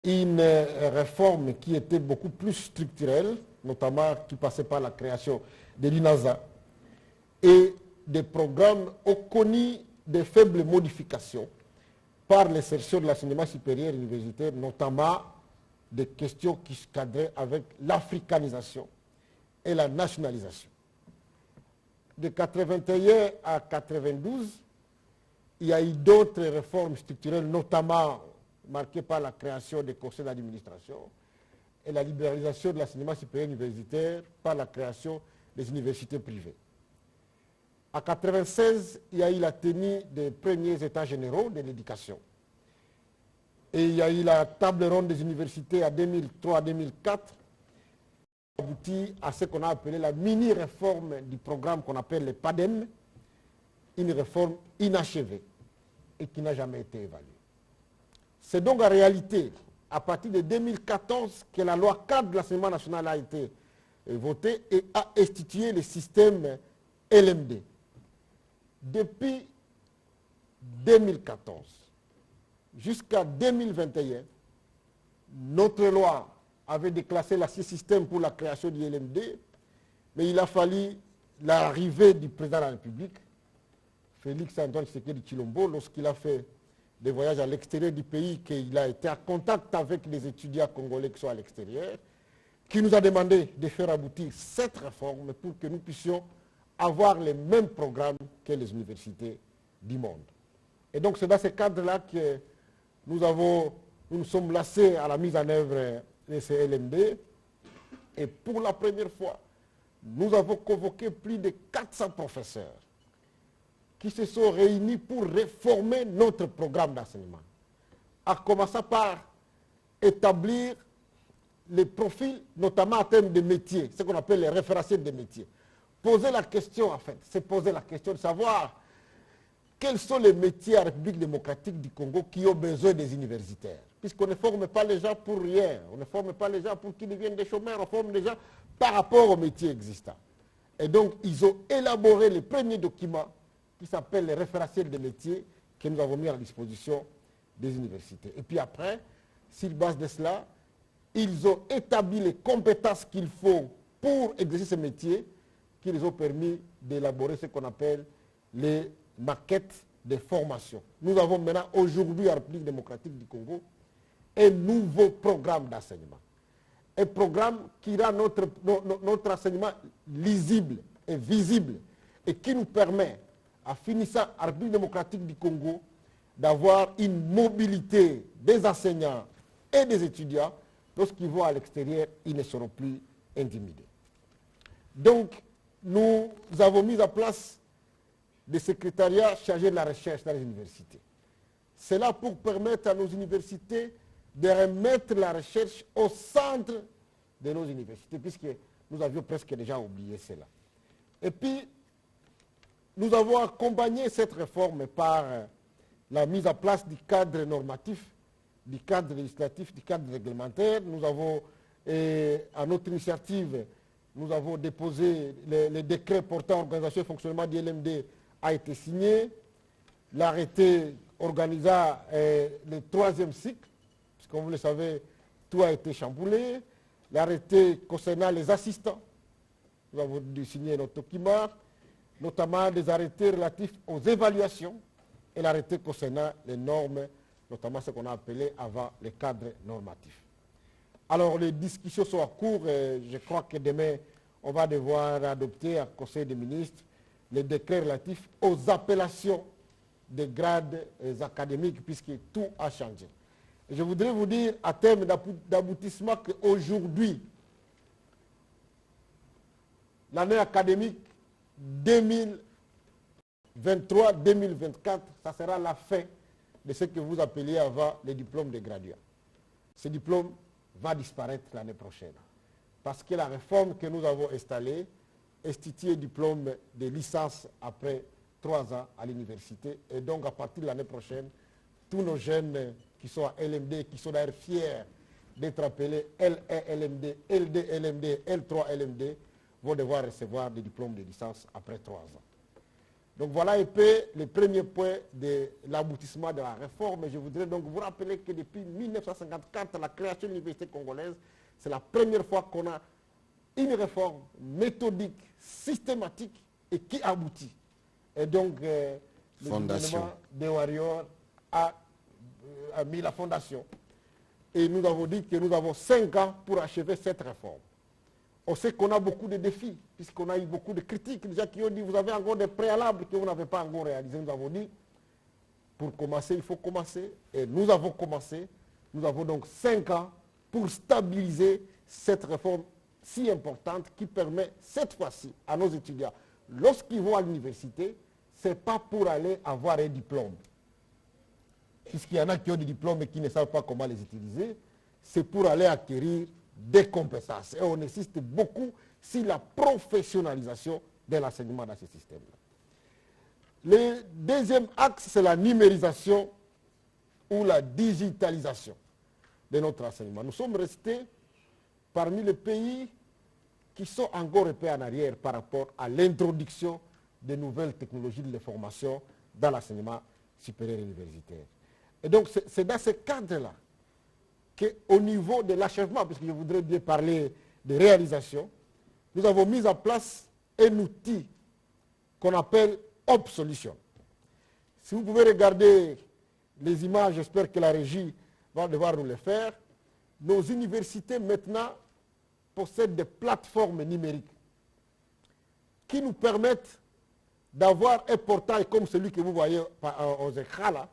une réforme qui était beaucoup plus structurelle, notamment qui passait par la création de l'INASA, et des programmes ont connu de faibles modifications par l'insertion de l'enseignement supérieur universitaire, notamment des questions qui se cadraient avec l'africanisation et la nationalisation. De 81 à 92, il y a eu d'autres réformes structurelles, notamment marquées par la création des conseils d'administration et la libéralisation de l'enseignement supérieur universitaire par la création des universités privées. En 1996, il y a eu la tenue des premiers états généraux de l'éducation. Et il y a eu la table ronde des universités en 2003-2004, abouti à ce qu'on a appelé la mini-réforme du programme qu'on appelle le PADEM, une réforme inachevée et qui n'a jamais été évaluée. C'est donc en réalité à partir de 2014 que la loi cadre de l'enseignement national a été votée et a institué le système LMD. Depuis 2014 jusqu'à 2021, notre loi avait déclassé l'ancien système pour la création du LMD, mais il a fallu l'arrivée du président de la République, Félix Antoine Tshisekedi Tshilombo, lorsqu'il a fait des voyages à l'extérieur du pays, qu'il a été en contact avec les étudiants congolais qui sont à l'extérieur, qui nous a demandé de faire aboutir cette réforme pour que nous puissions avoir les mêmes programmes que les universités du monde. Et donc c'est dans ce cadre-là que nous nous sommes lancés à la mise en œuvre de ces LMD. Et pour la première fois, nous avons convoqué plus de 400 professeurs qui se sont réunis pour réformer notre programme d'enseignement. En commençant par établir les profils, notamment en termes de métiers, ce qu'on appelle les référentiels des métiers. Poser la question, en fait, c'est poser la question de savoir quels sont les métiers en République démocratique du Congo qui ont besoin des universitaires. Puisqu'on ne forme pas les gens pour rien, on ne forme pas les gens pour qu'ils deviennent des chômeurs, on forme les gens par rapport aux métiers existants. Et donc, ils ont élaboré le premier document qui s'appelle les référentiels des métiers que nous avons mis à la disposition des universités. Et puis après, sur base de cela, ils ont établi les compétences qu'il faut pour exercer ces métiers qui les ont permis d'élaborer ce qu'on appelle les maquettes de formation. Nous avons maintenant aujourd'hui en République démocratique du Congo un nouveau programme d'enseignement. Un programme qui rend notre enseignement lisible et visible et qui nous permet, en finissant en République démocratique du Congo, d'avoir une mobilité des enseignants et des étudiants. Lorsqu'ils vont à l'extérieur, ils ne seront plus intimidés. Donc, nous avons mis en place des secrétariats chargés de la recherche dans les universités. C'est là pour permettre à nos universités de remettre la recherche au centre de nos universités, puisque nous avions presque déjà oublié cela. Et puis, nous avons accompagné cette réforme par la mise en place du cadre normatif, du cadre législatif, du cadre réglementaire. Nous avons, à notre initiative, nous avons déposé les décrets portant organisation et fonctionnement du LMD a été signé. L'arrêté organisant le troisième cycle, puisque comme vous le savez, tout a été chamboulé. L'arrêté concernant les assistants, nous avons dû signer notre document, notamment des arrêtés relatifs aux évaluations et l'arrêté concernant les normes, notamment ce qu'on a appelé avant les cadres normatifs. Alors les discussions sont en cours et je crois que demain, on va devoir adopter en Conseil des ministres les décrets relatifs aux appellations des grades académiques puisque tout a changé. Et je voudrais vous dire à terme d'aboutissement qu'aujourd'hui, l'année académique 2023-2024, ça sera la fin de ce que vous appeliez avant les diplômes de graduats. Ce diplôme va disparaître l'année prochaine. Parce que la réforme que nous avons installée institue un diplôme de licence après 3 ans à l'université. Et donc, à partir de l'année prochaine, tous nos jeunes qui sont à LMD, qui sont d'ailleurs fiers d'être appelés L1-LMD, L2-LMD, L3-LMD, vont devoir recevoir des diplômes de licence après 3 ans. Donc voilà un peu les premiers points de l'aboutissement de la réforme. Et je voudrais donc vous rappeler que depuis 1954, la création de l'université congolaise, c'est la première fois qu'on a une réforme méthodique, systématique et qui aboutit. Et donc, le gouvernement des Warriors a mis la fondation. Et nous avons dit que nous avons 5 ans pour achever cette réforme. On sait qu'on a beaucoup de défis, puisqu'on a eu beaucoup de critiques, déjà qui ont dit vous avez encore des préalables que vous n'avez pas encore réalisés. Nous avons dit, pour commencer, il faut commencer. Et nous avons commencé. Nous avons donc 5 ans pour stabiliser cette réforme si importante qui permet cette fois-ci à nos étudiants, lorsqu'ils vont à l'université, ce n'est pas pour aller avoir un diplôme. Puisqu'il y en a qui ont des diplômes et qui ne savent pas comment les utiliser, c'est pour aller acquérir des compétences. Et on insiste beaucoup sur la professionnalisation de l'enseignement dans ce système-là. Le deuxième axe, c'est la numérisation ou la digitalisation de notre enseignement. Nous sommes restés parmi les pays qui sont encore un peu en arrière par rapport à l'introduction de nouvelles technologies de l'information dans l'enseignement supérieur et universitaire. Et donc, c'est dans ce cadre-là qu'au niveau de l'achèvement, puisque je voudrais bien parler de réalisation, nous avons mis en place un outil qu'on appelle Hop Solution. Si vous pouvez regarder les images, j'espère que la régie va devoir nous les faire, nos universités maintenant possèdent des plateformes numériques qui nous permettent d'avoir un portail comme celui que vous voyez aux écrans là,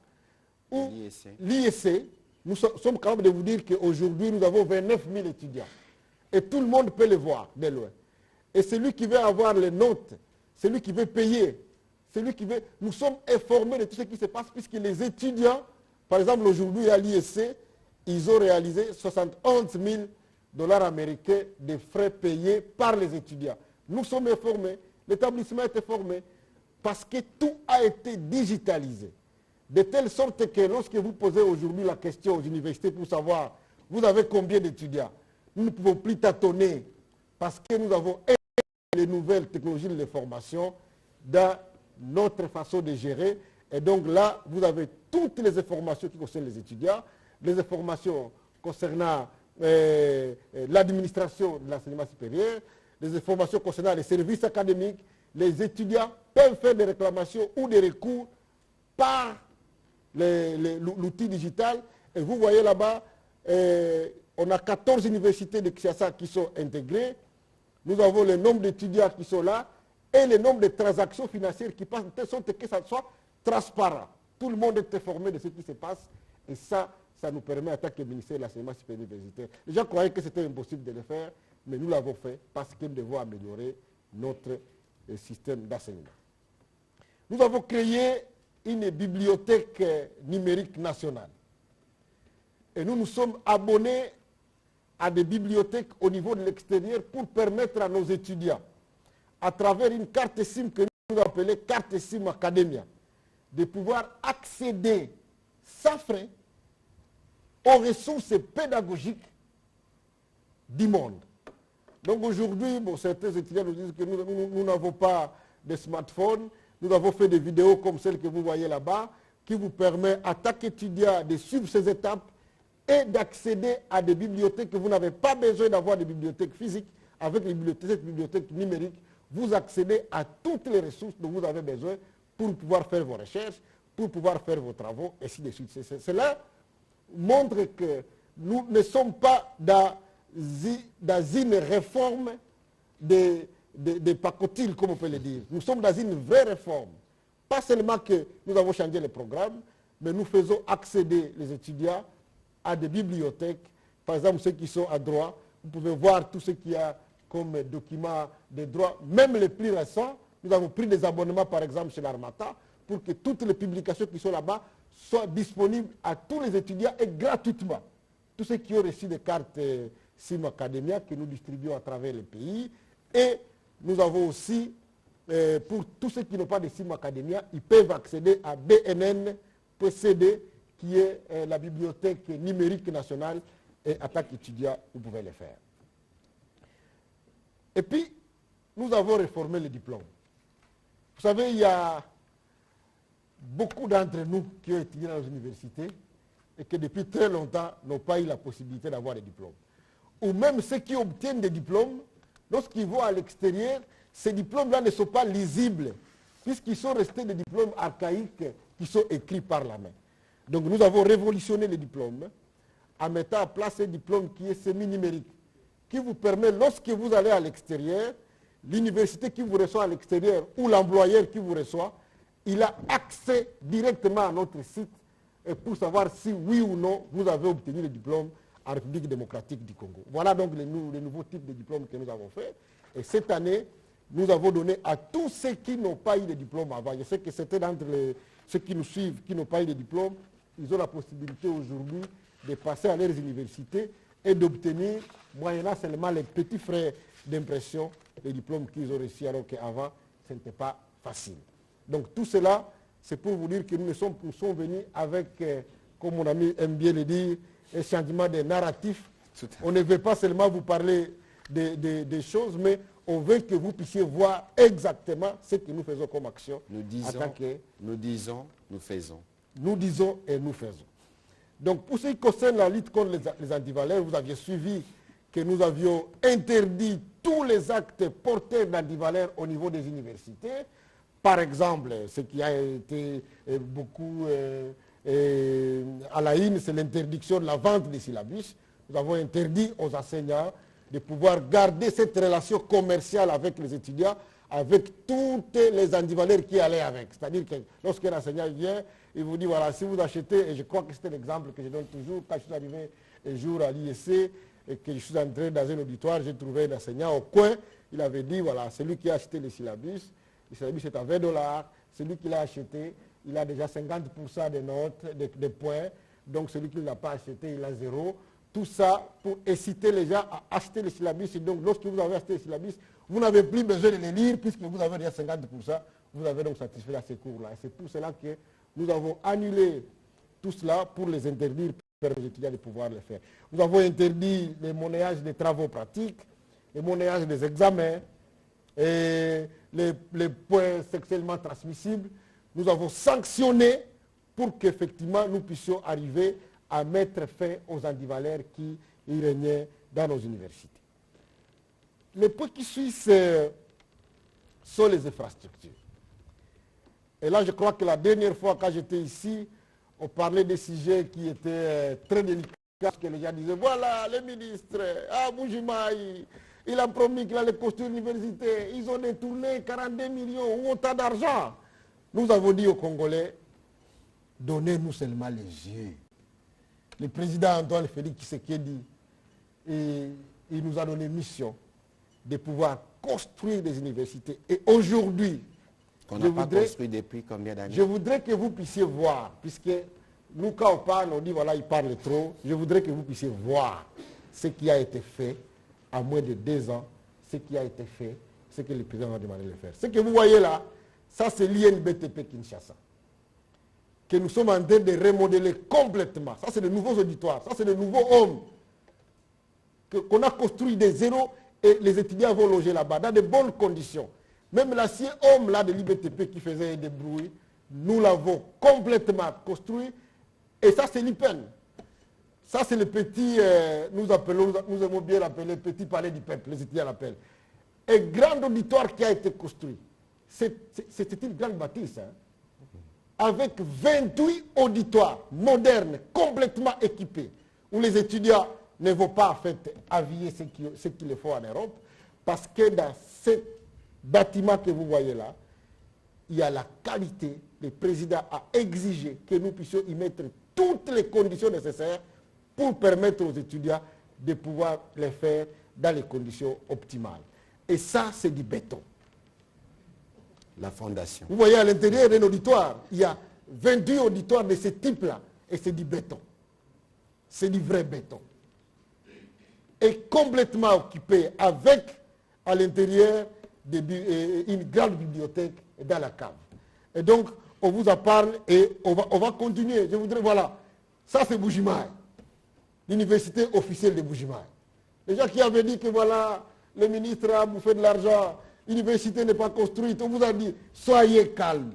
où l'IEC, nous sommes capables de vous dire qu'aujourd'hui nous avons 29 000 étudiants. Et tout le monde peut les voir de loin. Et celui qui veut avoir les notes, celui qui veut payer, celui qui veut... Nous sommes informés de tout ce qui se passe puisque les étudiants, par exemple aujourd'hui à l'IEC, ils ont réalisé 71 000 $ américains de frais payés par les étudiants. Nous sommes informés, l'établissement est informé, parce que tout a été digitalisé. De telle sorte que lorsque vous posez aujourd'hui la question aux universités pour savoir vous avez combien d'étudiants, nous ne pouvons plus tâtonner parce que nous avons les nouvelles technologies de l'information dans notre façon de gérer. Et donc là, vous avez toutes les informations qui concernent les étudiants, les informations concernant l'administration de l'enseignement supérieur, les informations concernant les services académiques. Les étudiants peuvent faire des réclamations ou des recours par l'outil digital. Et vous voyez là-bas, on a 14 universités de Kinshasa qui sont intégrées. Nous avons le nombre d'étudiants qui sont là et le nombre de transactions financières qui passent de telle sorte que ça soit transparent. Tout le monde est informé de ce qui se passe et ça nous permet, en tant que ministère de l'enseignement supérieur universitaire. Les gens croyaient que c'était impossible de le faire, mais nous l'avons fait parce que nous devons améliorer notre système d'enseignement. Nous avons créé une bibliothèque numérique nationale. Et nous nous sommes abonnés à des bibliothèques au niveau de l'extérieur pour permettre à nos étudiants, à travers une carte SIM que nous appelons carte SIM Academia, de pouvoir accéder sans frais aux ressources pédagogiques du monde. Donc aujourd'hui, certains étudiants nous disent que nous n'avons pas de smartphone. Nous avons fait des vidéos comme celle que vous voyez là-bas, qui vous permet à chaque étudiant de suivre ces étapes et d'accéder à des bibliothèques que vous n'avez pas besoin d'avoir des bibliothèques physiques. Avec cette bibliothèque numérique, vous accédez à toutes les ressources dont vous avez besoin pour pouvoir faire vos recherches, pour pouvoir faire vos travaux, et ainsi de suite. Cela montre que nous ne sommes pas dans une réforme des pacotiles, comme on peut le dire. Nous sommes dans une vraie réforme. Pas seulement que nous avons changé les programmes, mais nous faisons accéder les étudiants à des bibliothèques. Par exemple, ceux qui sont à droit, vous pouvez voir tout ce qu'il y a comme documents de droit, même les plus récents. Nous avons pris des abonnements, par exemple, chez l'Armata, pour que toutes les publications qui sont là-bas soient disponibles à tous les étudiants et gratuitement. Tous ceux qui ont reçu des cartes SIM Academia que nous distribuons à travers le pays. Et nous avons aussi, pour tous ceux qui n'ont pas de SIM Academia, ils peuvent accéder à BNN.cd, qui est la bibliothèque numérique nationale, et en tant qu'étudiant, vous pouvez le faire. Et puis, nous avons réformé le diplôme. Vous savez, il y a beaucoup d'entre nous qui ont étudié dans les universités et qui depuis très longtemps n'ont pas eu la possibilité d'avoir des diplômes. Ou même ceux qui obtiennent des diplômes, lorsqu'ils vont à l'extérieur, ces diplômes-là ne sont pas lisibles, puisqu'ils sont restés des diplômes archaïques qui sont écrits par la main. Donc nous avons révolutionné les diplômes en mettant en place un diplôme qui est semi-numérique, qui vous permet, lorsque vous allez à l'extérieur, l'université qui vous reçoit à l'extérieur ou l'employeur qui vous reçoit, il a accès directement à notre site pour savoir si oui ou non vous avez obtenu le diplôme en République démocratique du Congo. Voilà donc les nouveaux types de diplômes que nous avons faits. Et cette année, nous avons donné à tous ceux qui n'ont pas eu de diplôme avant. Je sais que c'était d'entre ceux qui nous suivent, qui n'ont pas eu de diplôme, ils ont la possibilité aujourd'hui de passer à leurs universités et d'obtenir, moyennant seulement les petits frais d'impression, les diplômes qu'ils ont reçus, alors qu'avant, ce n'était pas facile. Donc tout cela, c'est pour vous dire que nous sommes venus avec, comme mon ami aime bien le dire, un changement de narratif. On ne veut pas seulement vous parler des choses, mais on veut que vous puissiez voir exactement ce que nous faisons comme action. Nous disons, nous faisons. Nous disons et nous faisons. Donc pour ce qui concerne la lutte contre les antivaleurs, vous aviez suivi que nous avions interdit tous les actes porteurs d'antivaleurs au niveau des universités. Par exemple, ce qui a été beaucoup à la une, c'est l'interdiction de la vente des syllabus. Nous avons interdit aux enseignants de pouvoir garder cette relation commerciale avec les étudiants, avec toutes les antivaleurs qui allaient avec. C'est-à-dire que lorsqu'un enseignant vient, il vous dit, voilà, si vous achetez, et je crois que c'était l'exemple que je donne toujours, quand je suis arrivé un jour à l'IEC, et que je suis entré dans un auditoire, j'ai trouvé un enseignant au coin, il avait dit, voilà, celui qui a acheté les syllabus est à $20, celui qui l'a acheté, il a déjà 50% des notes, des points, donc celui qui ne l'a pas acheté, il a 0. Tout ça pour inciter les gens à acheter les syllabus. Et donc, lorsque vous avez acheté les syllabus, vous n'avez plus besoin de les lire, puisque vous avez déjà 50%, vous avez donc satisfait à ces cours-là. Et c'est pour cela que nous avons annulé tout cela pour les interdire, pour permettre aux étudiants de pouvoir le faire. Nous avons interdit le monnayage des travaux pratiques, le monnayage des examens, et les points sexuellement transmissibles. Nous avons sanctionné pour qu'effectivement nous puissions arriver à mettre fin aux antivaleurs qui y régnaient dans nos universités. Les points qui suivent sont les infrastructures. Et là, je crois que la dernière fois quand j'étais ici, on parlait des sujets qui étaient très délicats, parce que les gens disaient, voilà, les ministres, Boujima, il a promis qu'il allait construire l'université, ils ont détourné 42 millions ou autant d'argent. Nous avons dit aux Congolais, donnez-nous seulement les yeux. Le président Antoine Félix Tshisekedi, il nous a donné mission de pouvoir construire des universités. Et aujourd'hui, qu'on n'a pas construit depuis combien d'années? Je voudrais que vous puissiez voir, puisque nous, quand on parle, on dit voilà, il parle trop. Je voudrais que vous puissiez voir ce qui a été fait à moins de 2 ans, ce qui a été fait, ce que le président a demandé de faire. Ce que vous voyez là, ça c'est l'INBTP Kinshasa, que nous sommes en train de remodeler complètement. Ça c'est de nouveaux auditoires, ça c'est de nouveaux hommes qu'on a construit des zéros et les étudiants vont loger là-bas dans de bonnes conditions. Même l'ancien homme là de l'IBTP qui faisait des bruits, nous l'avons complètement construit et ça c'est l'IPEN. Ça c'est le petit, nous aimons bien l'appeler petit palais du peuple, les étudiants l'appellent. Un grand auditoire qui a été construit. C'était une grande bâtisse, hein, avec 28 auditoires modernes, complètement équipés, où les étudiants ne vont pas en fait habiller ce qu'il faut en Europe, parce que dans ce bâtiment que vous voyez là, il y a la qualité. Le président a exigé que nous puissions y mettre toutes les conditions nécessaires pour permettre aux étudiants de pouvoir les faire dans les conditions optimales. Et ça, c'est du béton. La fondation. Vous voyez à l'intérieur d'un auditoire, il y a 28 auditoires de ce type-là, et c'est du béton. C'est du vrai béton. Et complètement occupé avec, à l'intérieur, une grande bibliothèque dans la cave. Et donc, on vous en parle et on va continuer. Je voudrais, voilà, ça c'est Bujimaï, l'université officielle de Bujimaï. Les gens qui avaient dit que voilà, le ministre a bouffé de l'argent, l'université n'est pas construite, on vous a dit, soyez calme.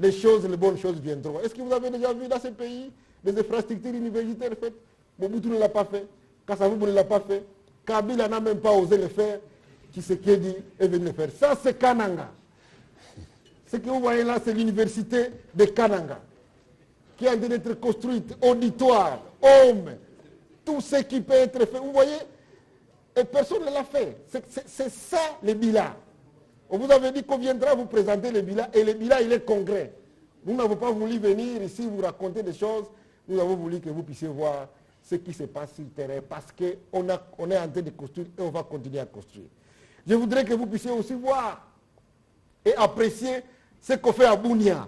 les bonnes choses viendront. Est-ce que vous avez déjà vu dans ce pays des infrastructures universitaires faites? Mobutu ne l'a pas fait, Kasavubu ne l'a pas fait, Kabila n'a même pas osé le faire, Tshisekedi est venu le faire. Ça, c'est Kananga. Ce que vous voyez là, c'est l'université de Kananga, qui est en train d'être construite, auditoire, homme, tout ce qui peut être fait. Vous voyez, et personne ne l'a fait. C'est ça le bilan. On vous avait dit qu'on viendra vous présenter le bilan, et le bilan, il est concret. Nous n'avons pas voulu venir ici vous raconter des choses, nous avons voulu que vous puissiez voir ce qui se passe sur le terrain, parce qu'on est en train de construire et on va continuer à construire. Je voudrais que vous puissiez aussi voir et apprécier ce qu'on fait à Bunia.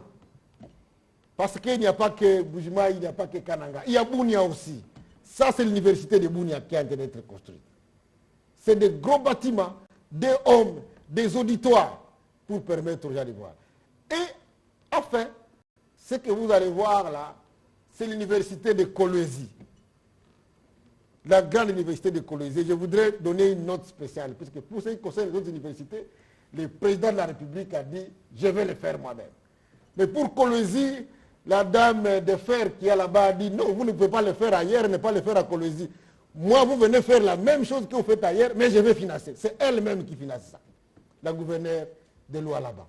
Parce qu'il n'y a pas que Bujima, il n'y a pas que Kananga. Il y a Bunia aussi. Ça, c'est l'université de Bunia qui est en train d'être construite. C'est des gros bâtiments, des hommes, des auditoires pour permettre aux gens de voir. Et enfin, ce que vous allez voir là, c'est l'université de Kolwezi. La grande université de Kolwezi. Je voudrais donner une note spéciale, puisque pour ce qui concerne les autres universités, le président de la République a dit « je vais le faire moi-même ». Mais pour Kolwezi, la dame de fer qui est là-bas a dit « non, vous ne pouvez pas le faire ailleurs, ne pas le faire à Kolwezi. Moi, vous venez faire la même chose que vous faites ailleurs, mais je vais financer ». C'est elle-même qui finance ça, la gouverneure de Lualaba.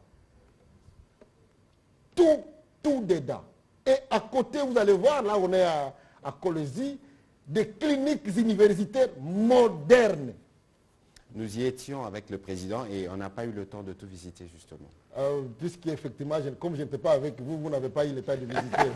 Tout dedans. Et à côté, vous allez voir, là on est à Kolwezi, des cliniques universitaires modernes. Nous y étions avec le président et on n'a pas eu le temps de tout visiter justement. Puisqu'effectivement, comme je n'étais pas avec vous, vous n'avez pas eu le temps de visiter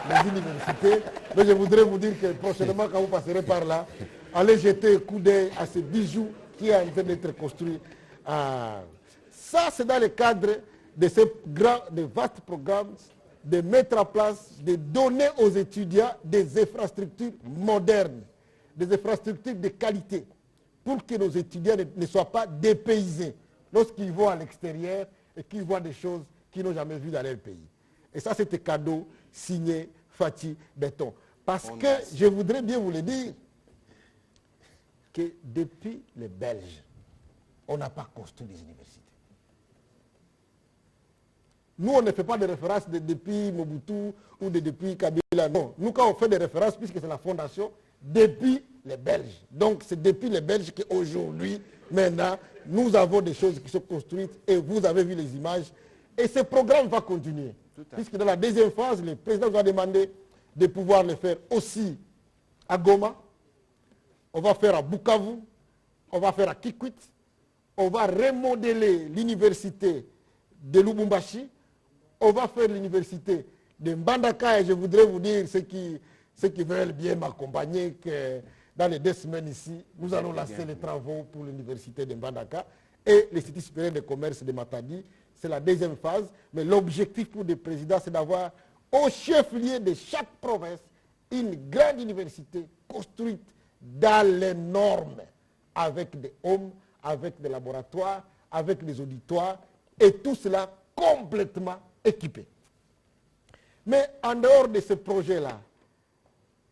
les universités. Mais je voudrais vous dire que prochainement, quand vous passerez par là, allez jeter un coup d'œil à ce bijou qui est en train d'être construit. Ça, c'est dans le cadre de ces de vastes programmes de mettre en place, de donner aux étudiants des infrastructures modernes, des infrastructures de qualité, pour que nos étudiants ne soient pas dépaysés lorsqu'ils vont à l'extérieur et qu'ils voient des choses qu'ils n'ont jamais vues dans leur pays. Et ça, c'était cadeau signé Fatih Béton. Parce que je voudrais bien vous le dire, que depuis les Belges, on n'a pas construit des universités. Nous, on ne fait pas de référence depuis Mobutu ou depuis Kabila. Non, nous, quand on fait des références, puisque c'est la fondation, depuis les Belges. Donc, c'est depuis les Belges qu'aujourd'hui, maintenant, nous avons des choses qui sont construites et vous avez vu les images. Et ce programme va continuer. Puisque dans la deuxième phase, le président nous a demandé de pouvoir le faire aussi à Goma, on va faire à Bukavu, on va faire à Kikwit, on va remodeler l'université de Lubumbashi, on va faire l'université de Mbandaka, et je voudrais vous dire, ceux qui veulent bien m'accompagner, que dans les 2 semaines ici, nous allons lancer les travaux pour l'université de Mbandaka et l'Institut supérieur de commerce de Matadi. C'est la deuxième phase, mais l'objectif pour le président, c'est d'avoir au chef-lieu de chaque province une grande université construite dans les normes, avec des hommes, avec des laboratoires, avec des auditoires, et tout cela complètement équipé. Mais en dehors de ce projet-là,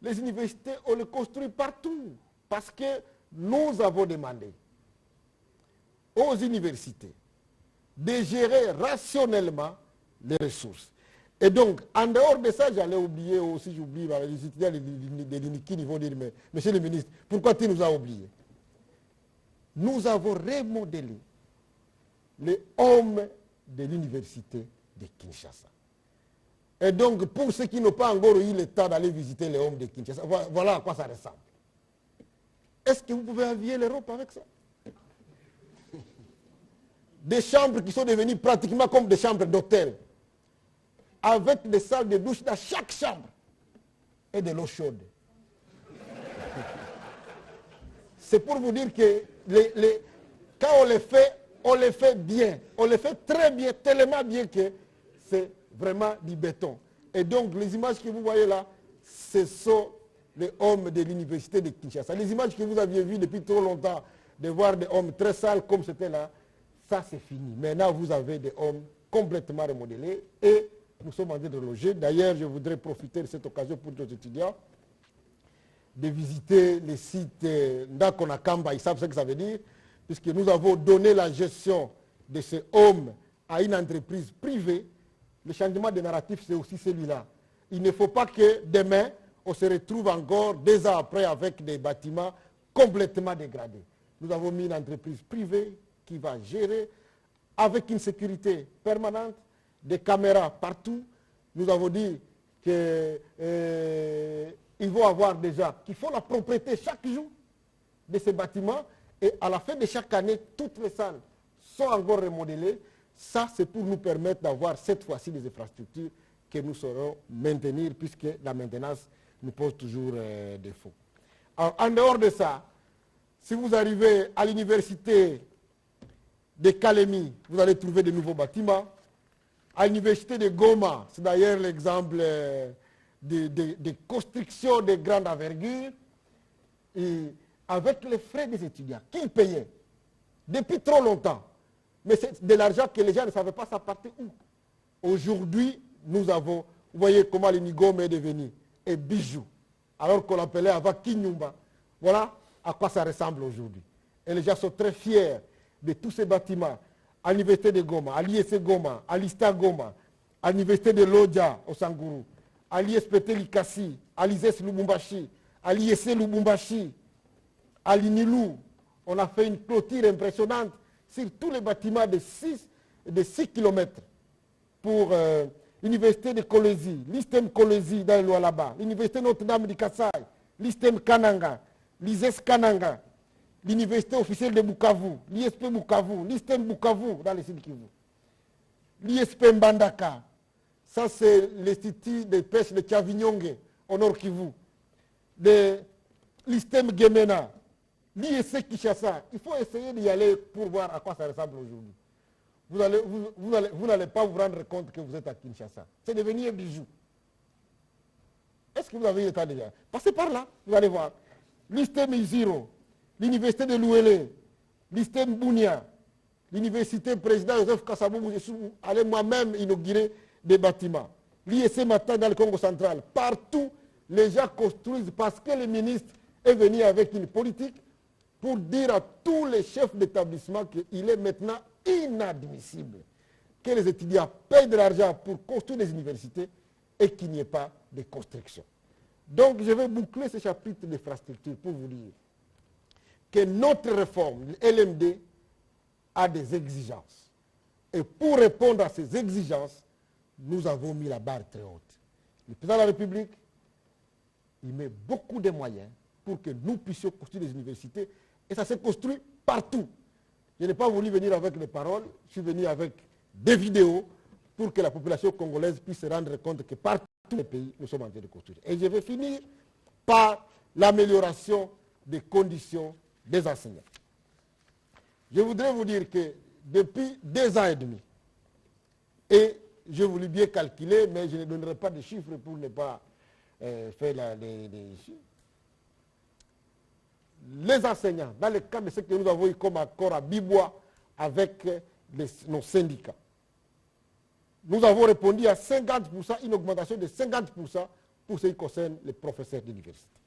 les universités, on les construit partout, parce que nous avons demandé aux universités de gérer rationnellement les ressources. Et donc, en dehors de ça, j'allais oublier aussi, j'oublie, les étudiants de l'INIKI, ils vont dire, mais monsieur le ministre, pourquoi tu nous as oubliés? Nous avons remodelé les hommes de l'université de Kinshasa. Et donc, pour ceux qui n'ont pas encore eu le temps d'aller visiter les hommes de Kinshasa, voilà à quoi ça ressemble. Est-ce que vous pouvez envier l'Europe avec ça? Des chambres qui sont devenues pratiquement comme des chambres d'hôtel, avec des salles de douche dans chaque chambre et de l'eau chaude. C'est pour vous dire que quand on les fait bien, on les fait très bien, tellement bien que c'est vraiment du béton. Et donc les images que vous voyez là, ce sont les hommes de l'université de Kinshasa. Les images que vous aviez vues depuis trop longtemps, de voir des hommes très sales comme c'était là, ça c'est fini. Maintenant vous avez des hommes complètement remodelés et nous sommes en train de loger. D'ailleurs, je voudrais profiter de cette occasion pour nos étudiants de visiter les sites Ndakonakamba, ils savent ce que ça veut dire, puisque nous avons donné la gestion de ces hommes à une entreprise privée le changement de narratif, c'est aussi celui-là. Il ne faut pas que demain, on se retrouve encore 2 ans après avec des bâtiments complètement dégradés. Nous avons mis une entreprise privée qui va gérer avec une sécurité permanente, des caméras partout. Nous avons dit qu'ils vont avoir déjà, qui font la propriété chaque jour de ces bâtiments et à la fin de chaque année, toutes les salles sont encore remodelées. Ça, c'est pour nous permettre d'avoir cette fois-ci des infrastructures que nous saurons maintenir puisque la maintenance nous pose toujours défaut. Alors, en dehors de ça, si vous arrivez à l'université de Kalemi, vous allez trouver de nouveaux bâtiments. À l'université de Goma, c'est d'ailleurs l'exemple de construction de grande envergure, et avec les frais des étudiants, qu'ils payaient depuis trop longtemps. Mais c'est de l'argent que les gens ne savaient pas ça partait où. Aujourd'hui, nous avons, vous voyez comment l'Inigome est devenu un bijou, alors qu'on l'appelait avant Kinyumba. Voilà à quoi ça ressemble aujourd'hui. Et les gens sont très fiers de tous ces bâtiments. À l'université de Goma, à l'ISC Goma, à l'ISTA Goma, à l'université de Lodja au Sanguru, à l'ISPT Likasi, à l'ISES Lubumbashi, à l'ISC Lubumbashi, à l'INILU. On a fait une clôture impressionnante sur tous les bâtiments de 6 km pour l'université de Kolwezi, l'ISTEM Kolwezi dans le Lualaba, l'université Notre-Dame du Kassai, l'ISTEM Kananga, l'ISES Kananga, l'université officielle de Bukavu, l'ISP Bukavu, l'ISTEM Bukavu dans le Sud Kivu, l'ISP Mbandaka, ça c'est l'institut de pêche de Tchavinyonge au Nord Kivu, l'ISTEM Gemena, l'ISC Kinshasa. Il faut essayer d'y aller pour voir à quoi ça ressemble aujourd'hui. Vous n'allez pas vous rendre compte que vous êtes à Kinshasa. C'est devenu un bijou. Est-ce que vous avez eu le temps déjà? Passez par là, vous allez voir. L'ISTEM Iziro, l'université de Louélé, l'ISTEM Bounia, l'université président Joseph Kasaboubou, je suis allé moi-même inaugurer des bâtiments. L'ISC Matin dans le Congo central. Partout, les gens construisent parce que le ministre est venu avec une politique pour dire à tous les chefs d'établissement qu'il est maintenant inadmissible que les étudiants payent de l'argent pour construire des universités et qu'il n'y ait pas de construction. Donc, je vais boucler ce chapitre d'infrastructure pour vous dire que notre réforme, LMD, a des exigences. Et pour répondre à ces exigences, nous avons mis la barre très haute. Le président de la République, il met beaucoup de moyens pour que nous puissions construire des universités. Et ça s'est construit partout. Je n'ai pas voulu venir avec des paroles, je suis venu avec des vidéos pour que la population congolaise puisse se rendre compte que partout dans les pays, nous sommes en train de construire. Et je vais finir par l'amélioration des conditions des enseignants. Je voudrais vous dire que depuis 2 ans et demi, et j'ai voulu bien calculer, mais je ne donnerai pas de chiffres pour ne pas faire les chiffres. Les enseignants, dans le cadre de ce que nous avons eu comme accord à Bibois avec nos syndicats, nous avons répondu à 50%, une augmentation de 50% pour ce qui concerne les professeurs d'université.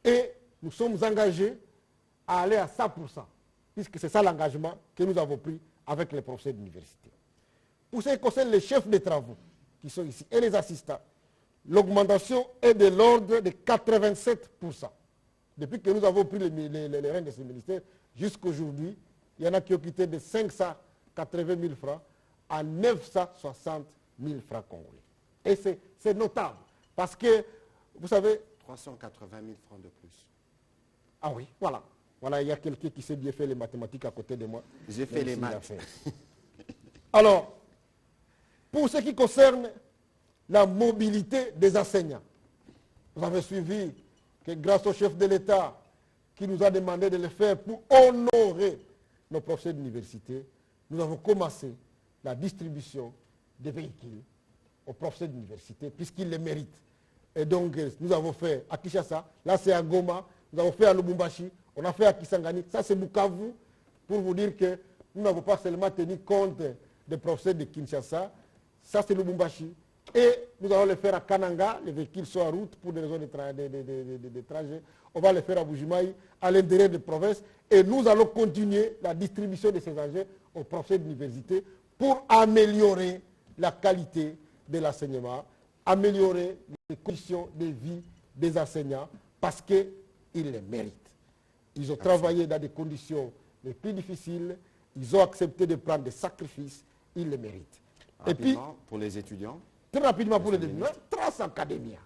Et nous sommes engagés à aller à 100%, puisque c'est ça l'engagement que nous avons pris avec les professeurs d'université. Pour ce qui concerne les chefs de travaux qui sont ici et les assistants, l'augmentation est de l'ordre de 87%. Depuis que nous avons pris les rênes de ce ministère, jusqu'aujourd'hui, il y en a qui ont quitté de 580 000 francs à 960 000 francs congolais. Et c'est notable, parce que, vous savez... 380 000 francs de plus. Ah oui, voilà. Voilà, il y a quelqu'un qui sait bien faire les mathématiques à côté de moi. J'ai fait les maths. Alors, pour ce qui concerne la mobilité des enseignants, vous avez suivi que grâce au chef de l'État qui nous a demandé de le faire pour honorer nos professeurs d'université, nous avons commencé la distribution des véhicules aux professeurs d'université puisqu'ils les méritent. Et donc, nous avons fait à Kinshasa, là c'est à Goma, nous avons fait à Lubumbashi, on a fait à Kisangani, ça c'est Bukavu, pour vous dire que nous n'avons pas seulement tenu compte des professeurs de Kinshasa, ça c'est Lubumbashi. Et nous allons le faire à Kananga, les véhicules sont en route pour des raisons de trajet. On va le faire à Bujimaï, à l'intérieur des provinces. Et nous allons continuer la distribution de ces engins aux professeurs d'université pour améliorer la qualité de l'enseignement, améliorer les conditions de vie des enseignants parce qu'ils les méritent. Ils ont travaillé dans des conditions les plus difficiles, ils ont accepté de prendre des sacrifices, ils les méritent. Et puis, pour les étudiants, très rapidement pour les étudiants, Trace Academia.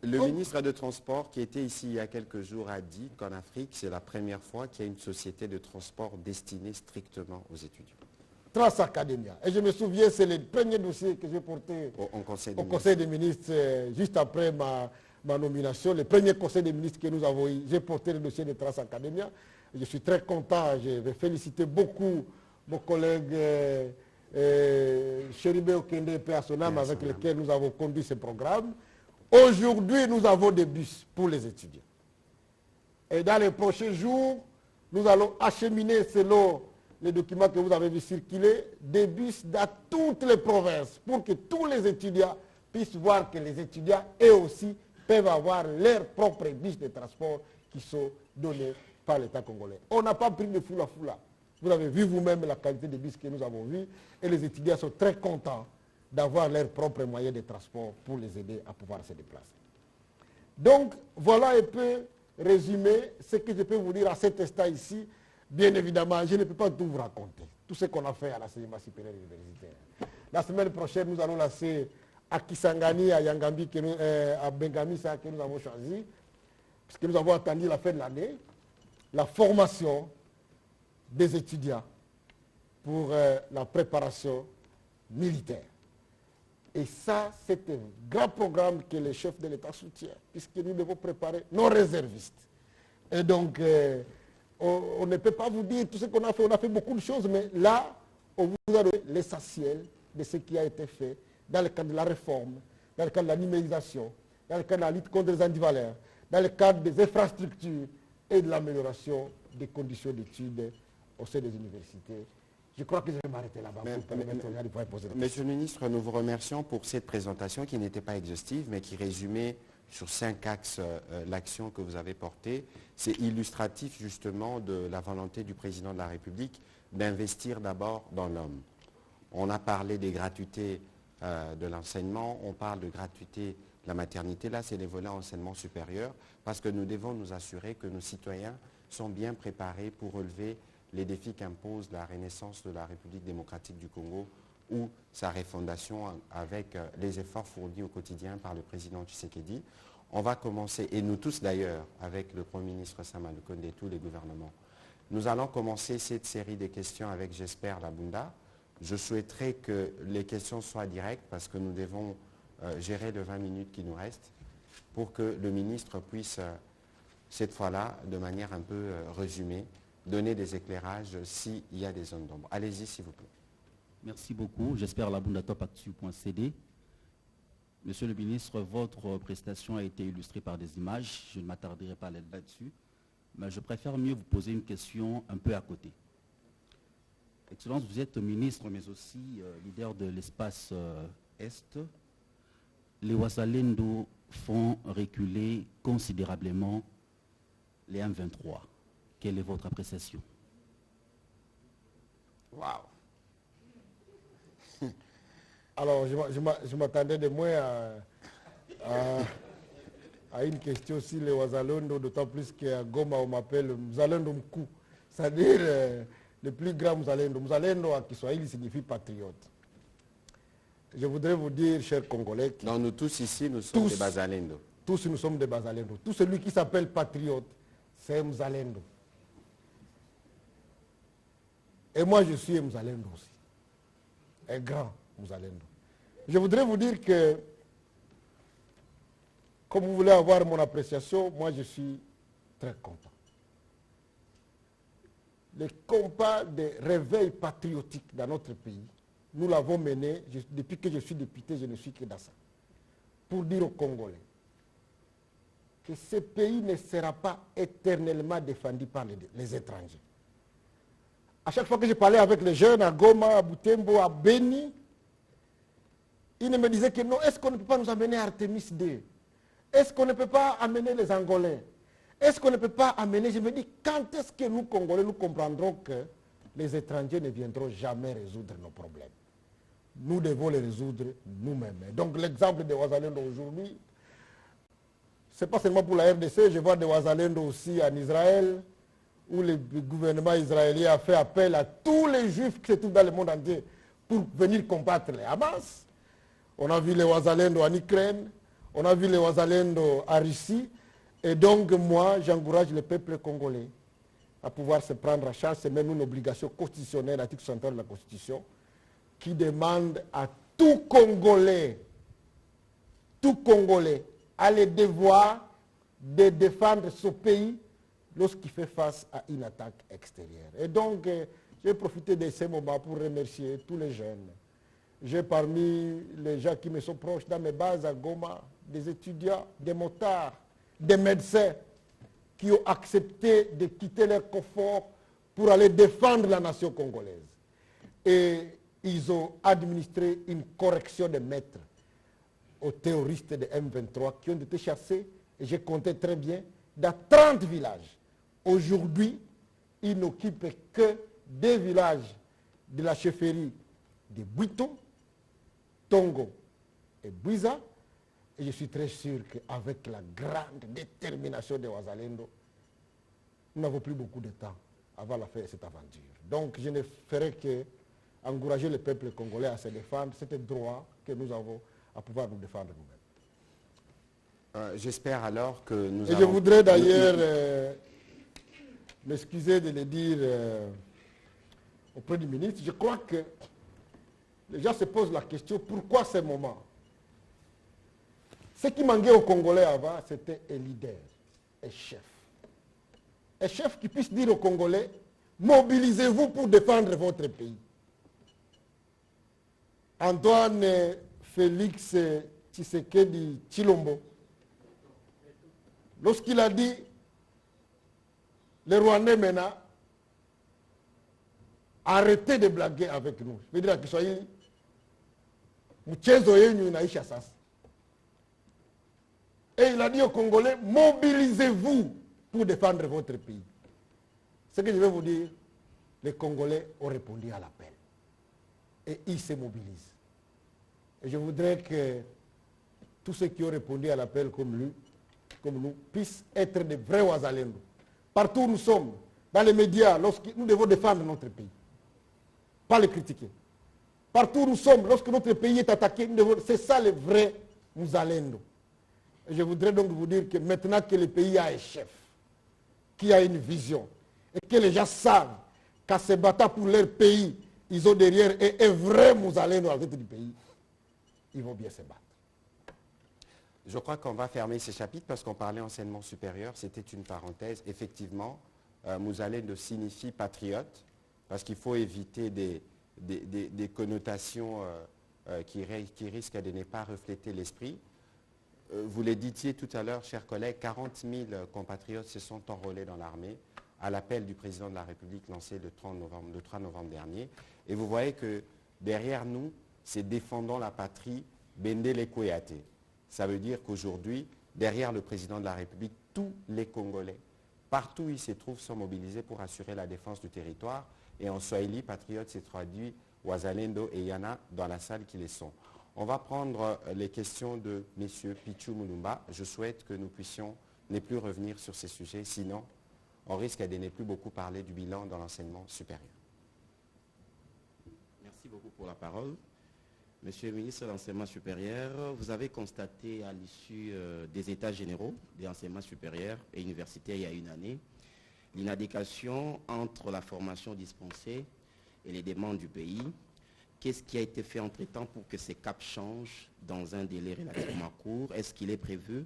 Le ministre de Transport qui était ici il y a quelques jours a dit qu'en Afrique, c'est la première fois qu'il y a une société de transport destinée strictement aux étudiants. Trace Academia. Et je me souviens, c'est le premier dossier que j'ai porté au Conseil des ministres juste après ma nomination. Le premier Conseil des ministres que nous avons eu, j'ai porté le dossier de Trace Academia. Je suis très content, je vais féliciter beaucoup mon collègue Chéribé Okende Péasonam avec lequel nous avons conduit ce programme. Aujourd'hui, nous avons des bus pour les étudiants. Et dans les prochains jours, nous allons acheminer, selon les documents que vous avez vu circuler, des bus dans toutes les provinces pour que tous les étudiants puissent voir que les étudiants, eux aussi, peuvent avoir leurs propres bus de transport qui sont donnés par l'État congolais. On n'a pas pris de foule à foule. Vous avez vu vous-même la qualité des bus que nous avons vus et les étudiants sont très contents d'avoir leurs propres moyens de transport pour les aider à pouvoir se déplacer. Donc, voilà un peu résumé ce que je peux vous dire à cet instant ici. Bien évidemment, je ne peux pas tout vous raconter, tout ce qu'on a fait à l'enseignement supérieur universitaire. La semaine prochaine, nous allons lancer à Kisangani, à Yangambi, à Bengamisa, que nous avons choisi, puisque nous avons attendu la fin de l'année, la formation des étudiants pour la préparation militaire. Et ça, c'est un grand programme que le chef de l'État soutient, puisque nous devons préparer nos réservistes. Et donc, on ne peut pas vous dire tout ce qu'on a fait. On a fait beaucoup de choses, mais là, on vous a donné l'essentiel de ce qui a été fait dans le cadre de la réforme, dans le cadre de la numérisation, dans le cadre de la lutte contre les antivaleurs, dans le cadre des infrastructures et de l'amélioration des conditions d'études au sein des universités. Je crois que je vais m'arrêter là-bas pour permettre aux gens de pouvoir poser des questions. Monsieur le ministre, nous vous remercions pour cette présentation qui n'était pas exhaustive, mais qui résumait sur 5 axes l'action que vous avez portée. C'est illustratif justement de la volonté du président de la République d'investir d'abord dans l'homme. On a parlé des gratuités de l'enseignement, on parle de gratuité de la maternité. Là, c'est les volets enseignement supérieur, parce que nous devons nous assurer que nos citoyens sont bien préparés pour relever les défis qu'impose la renaissance de la République démocratique du Congo ou sa refondation avec les efforts fournis au quotidien par le président Tshisekedi. On va commencer, et nous tous d'ailleurs, avec le Premier ministre Sama Lukonde et tous les gouvernements, nous allons commencer cette série de questions avec, j'espère, la Bunda. Je souhaiterais que les questions soient directes parce que nous devons gérer les 20 minutes qui nous restent pour que le ministre puisse, cette fois-là, de manière un peu résumée, donner des éclairages s'il y a des zones d'ombre. Allez-y, s'il vous plaît. Merci beaucoup. J'espère la bundatopactu.cd. Monsieur le ministre, votre prestation a été illustrée par des images. Je ne m'attarderai pas là-dessus, mais je préfère mieux vous poser une question un peu à côté. Excellence, vous êtes ministre, mais aussi leader de l'espace Est. Les Wazalendo font reculer considérablement les M23. Quelle est votre appréciation? Waouh! Alors, je m'attendais de moins à une question aussi, les Wazalendo, d'autant plus qu'à Goma, on m'appelle Mzalendo Mkou. C'est-à-dire le plus grand Mzalendo. Mzalendo à Kiswahili signifie patriote. Je voudrais vous dire, chers Congolais... Non, nous tous ici, nous sommes des Bazalendo. Tous nous sommes des Bazalendo. Tout celui qui s'appelle patriote, c'est Mzalendo. Et moi, je suis Mzalendo aussi. Un grand Mzalendo. Je voudrais vous dire que, comme vous voulez avoir mon appréciation, moi, je suis très content. Le combat de réveil patriotique dans notre pays, nous l'avons mené, depuis que je suis député, je ne suis que dans ça, pour dire aux Congolais que ce pays ne sera pas éternellement défendu par les étrangers. À chaque fois que je parlais avec les jeunes à Goma, à Butembo, à Beni, ils me disaient que non, est-ce qu'on ne peut pas nous amener Artemis II? Est-ce qu'on ne peut pas amener les Angolais? Est-ce qu'on ne peut pas amener... Je me dis, quand est-ce que nous, Congolais, nous comprendrons que les étrangers ne viendront jamais résoudre nos problèmes? nous devons les résoudre nous-mêmes. Donc l'exemple de Ouazalendo aujourd'hui, ce n'est pas seulement pour la RDC, je vois des Ouazalendo aussi en Israël, où le gouvernement israélien a fait appel à tous les juifs qui se trouvent dans le monde entier pour venir combattre les Hamas. On a vu les Ouazalendo en Ukraine, on a vu les Ouazalendo en Russie. Et donc moi, j'encourage le peuple congolais à pouvoir se prendre en charge. C'est même une obligation constitutionnelle, l'article 63 de la Constitution, qui demande à tout Congolais a le devoir de défendre son pays lorsqu'il fait face à une attaque extérieure. Et donc, j'ai profité de ce moment pour remercier tous les jeunes. J'ai parmi les gens qui me sont proches dans mes bases à Goma, des étudiants, des motards, des médecins qui ont accepté de quitter leur confort pour aller défendre la nation congolaise. Et ils ont administré une correction de maîtres aux terroristes de M23 qui ont été chassés, et j'ai compté très bien, dans 30 villages. Aujourd'hui, ils n'occupent que 2 villages de la chefferie de Buito, Tongo et Buiza. Et je suis très sûr qu'avec la grande détermination de Ouazalendo, nous n'avons plus beaucoup de temps avant la fin de cette aventure. Donc je ne ferai qu'encourager le peuple congolais à se défendre. C'est un droit que nous avons à pouvoir nous défendre nous-mêmes. J'espère alors que nous allons... Et je voudrais d'ailleurs m'excuser de le dire auprès du ministre. Je crois que les gens se posent la question, pourquoi ce moment? Ce qui manquait aux Congolais avant, c'était un leader, un chef. Un chef qui puisse dire aux Congolais, mobilisez-vous pour défendre votre pays. Antoine Félix Tshisekedi Tshilombo, lorsqu'il a dit, les Rwandais maintenant, arrêtez de blaguer avec nous. Je veux dire à Kiswahili, mchezo yenu inaisha sasa. Et il a dit aux Congolais, mobilisez-vous pour défendre votre pays. Ce que je vais vous dire, les Congolais ont répondu à l'appel. Et ils se mobilisent. Et je voudrais que tous ceux qui ont répondu à l'appel comme lui, comme nous, puissent être des vrais Ouazalendo. Partout où nous sommes, dans les médias, lorsque nous devons défendre notre pays. Pas le critiquer. Partout où nous sommes, lorsque notre pays est attaqué, c'est ça le vrai Ouazalendo. Et je voudrais donc vous dire que maintenant que le pays a un chef, qui a une vision, et que les gens savent qu'à se battre pour leur pays, ils ont derrière un vrai Mouzalendo à la tête du pays, ils vont bien se battre. Je crois qu'on va fermer ce chapitre parce qu'on parlait enseignement supérieur, c'était une parenthèse. Effectivement, Mouzalendo signifie patriote, parce qu'il faut éviter des connotations qui risquent de ne pas refléter l'esprit. Vous le disiez tout à l'heure, chers collègues, 40 000 compatriotes se sont enrôlés dans l'armée à l'appel du président de la République lancé le 3 novembre dernier. Et vous voyez que derrière nous, c'est défendant la patrie, Bendele Koyate. Ça veut dire qu'aujourd'hui, derrière le président de la République, tous les Congolais, partout où ils se trouvent, sont mobilisés pour assurer la défense du territoire. Et en Swahili, patriote s'est traduit Ouazalendo et Yana dans la salle qui les sont. On va prendre les questions de M. Pichou Moulumba. Je souhaite que nous puissions ne plus revenir sur ces sujets, sinon on risque de ne plus beaucoup parler du bilan dans l'enseignement supérieur. Merci beaucoup pour la parole. Monsieur le ministre de l'Enseignement supérieur, vous avez constaté à l'issue des états généraux de l'enseignement supérieur et universitaire il y a une année, l'inadéquation entre la formation dispensée et les demandes du pays. Qu'est-ce qui a été fait entre-temps pour que ces caps changent dans un délai relativement court? Est-ce qu'il est prévu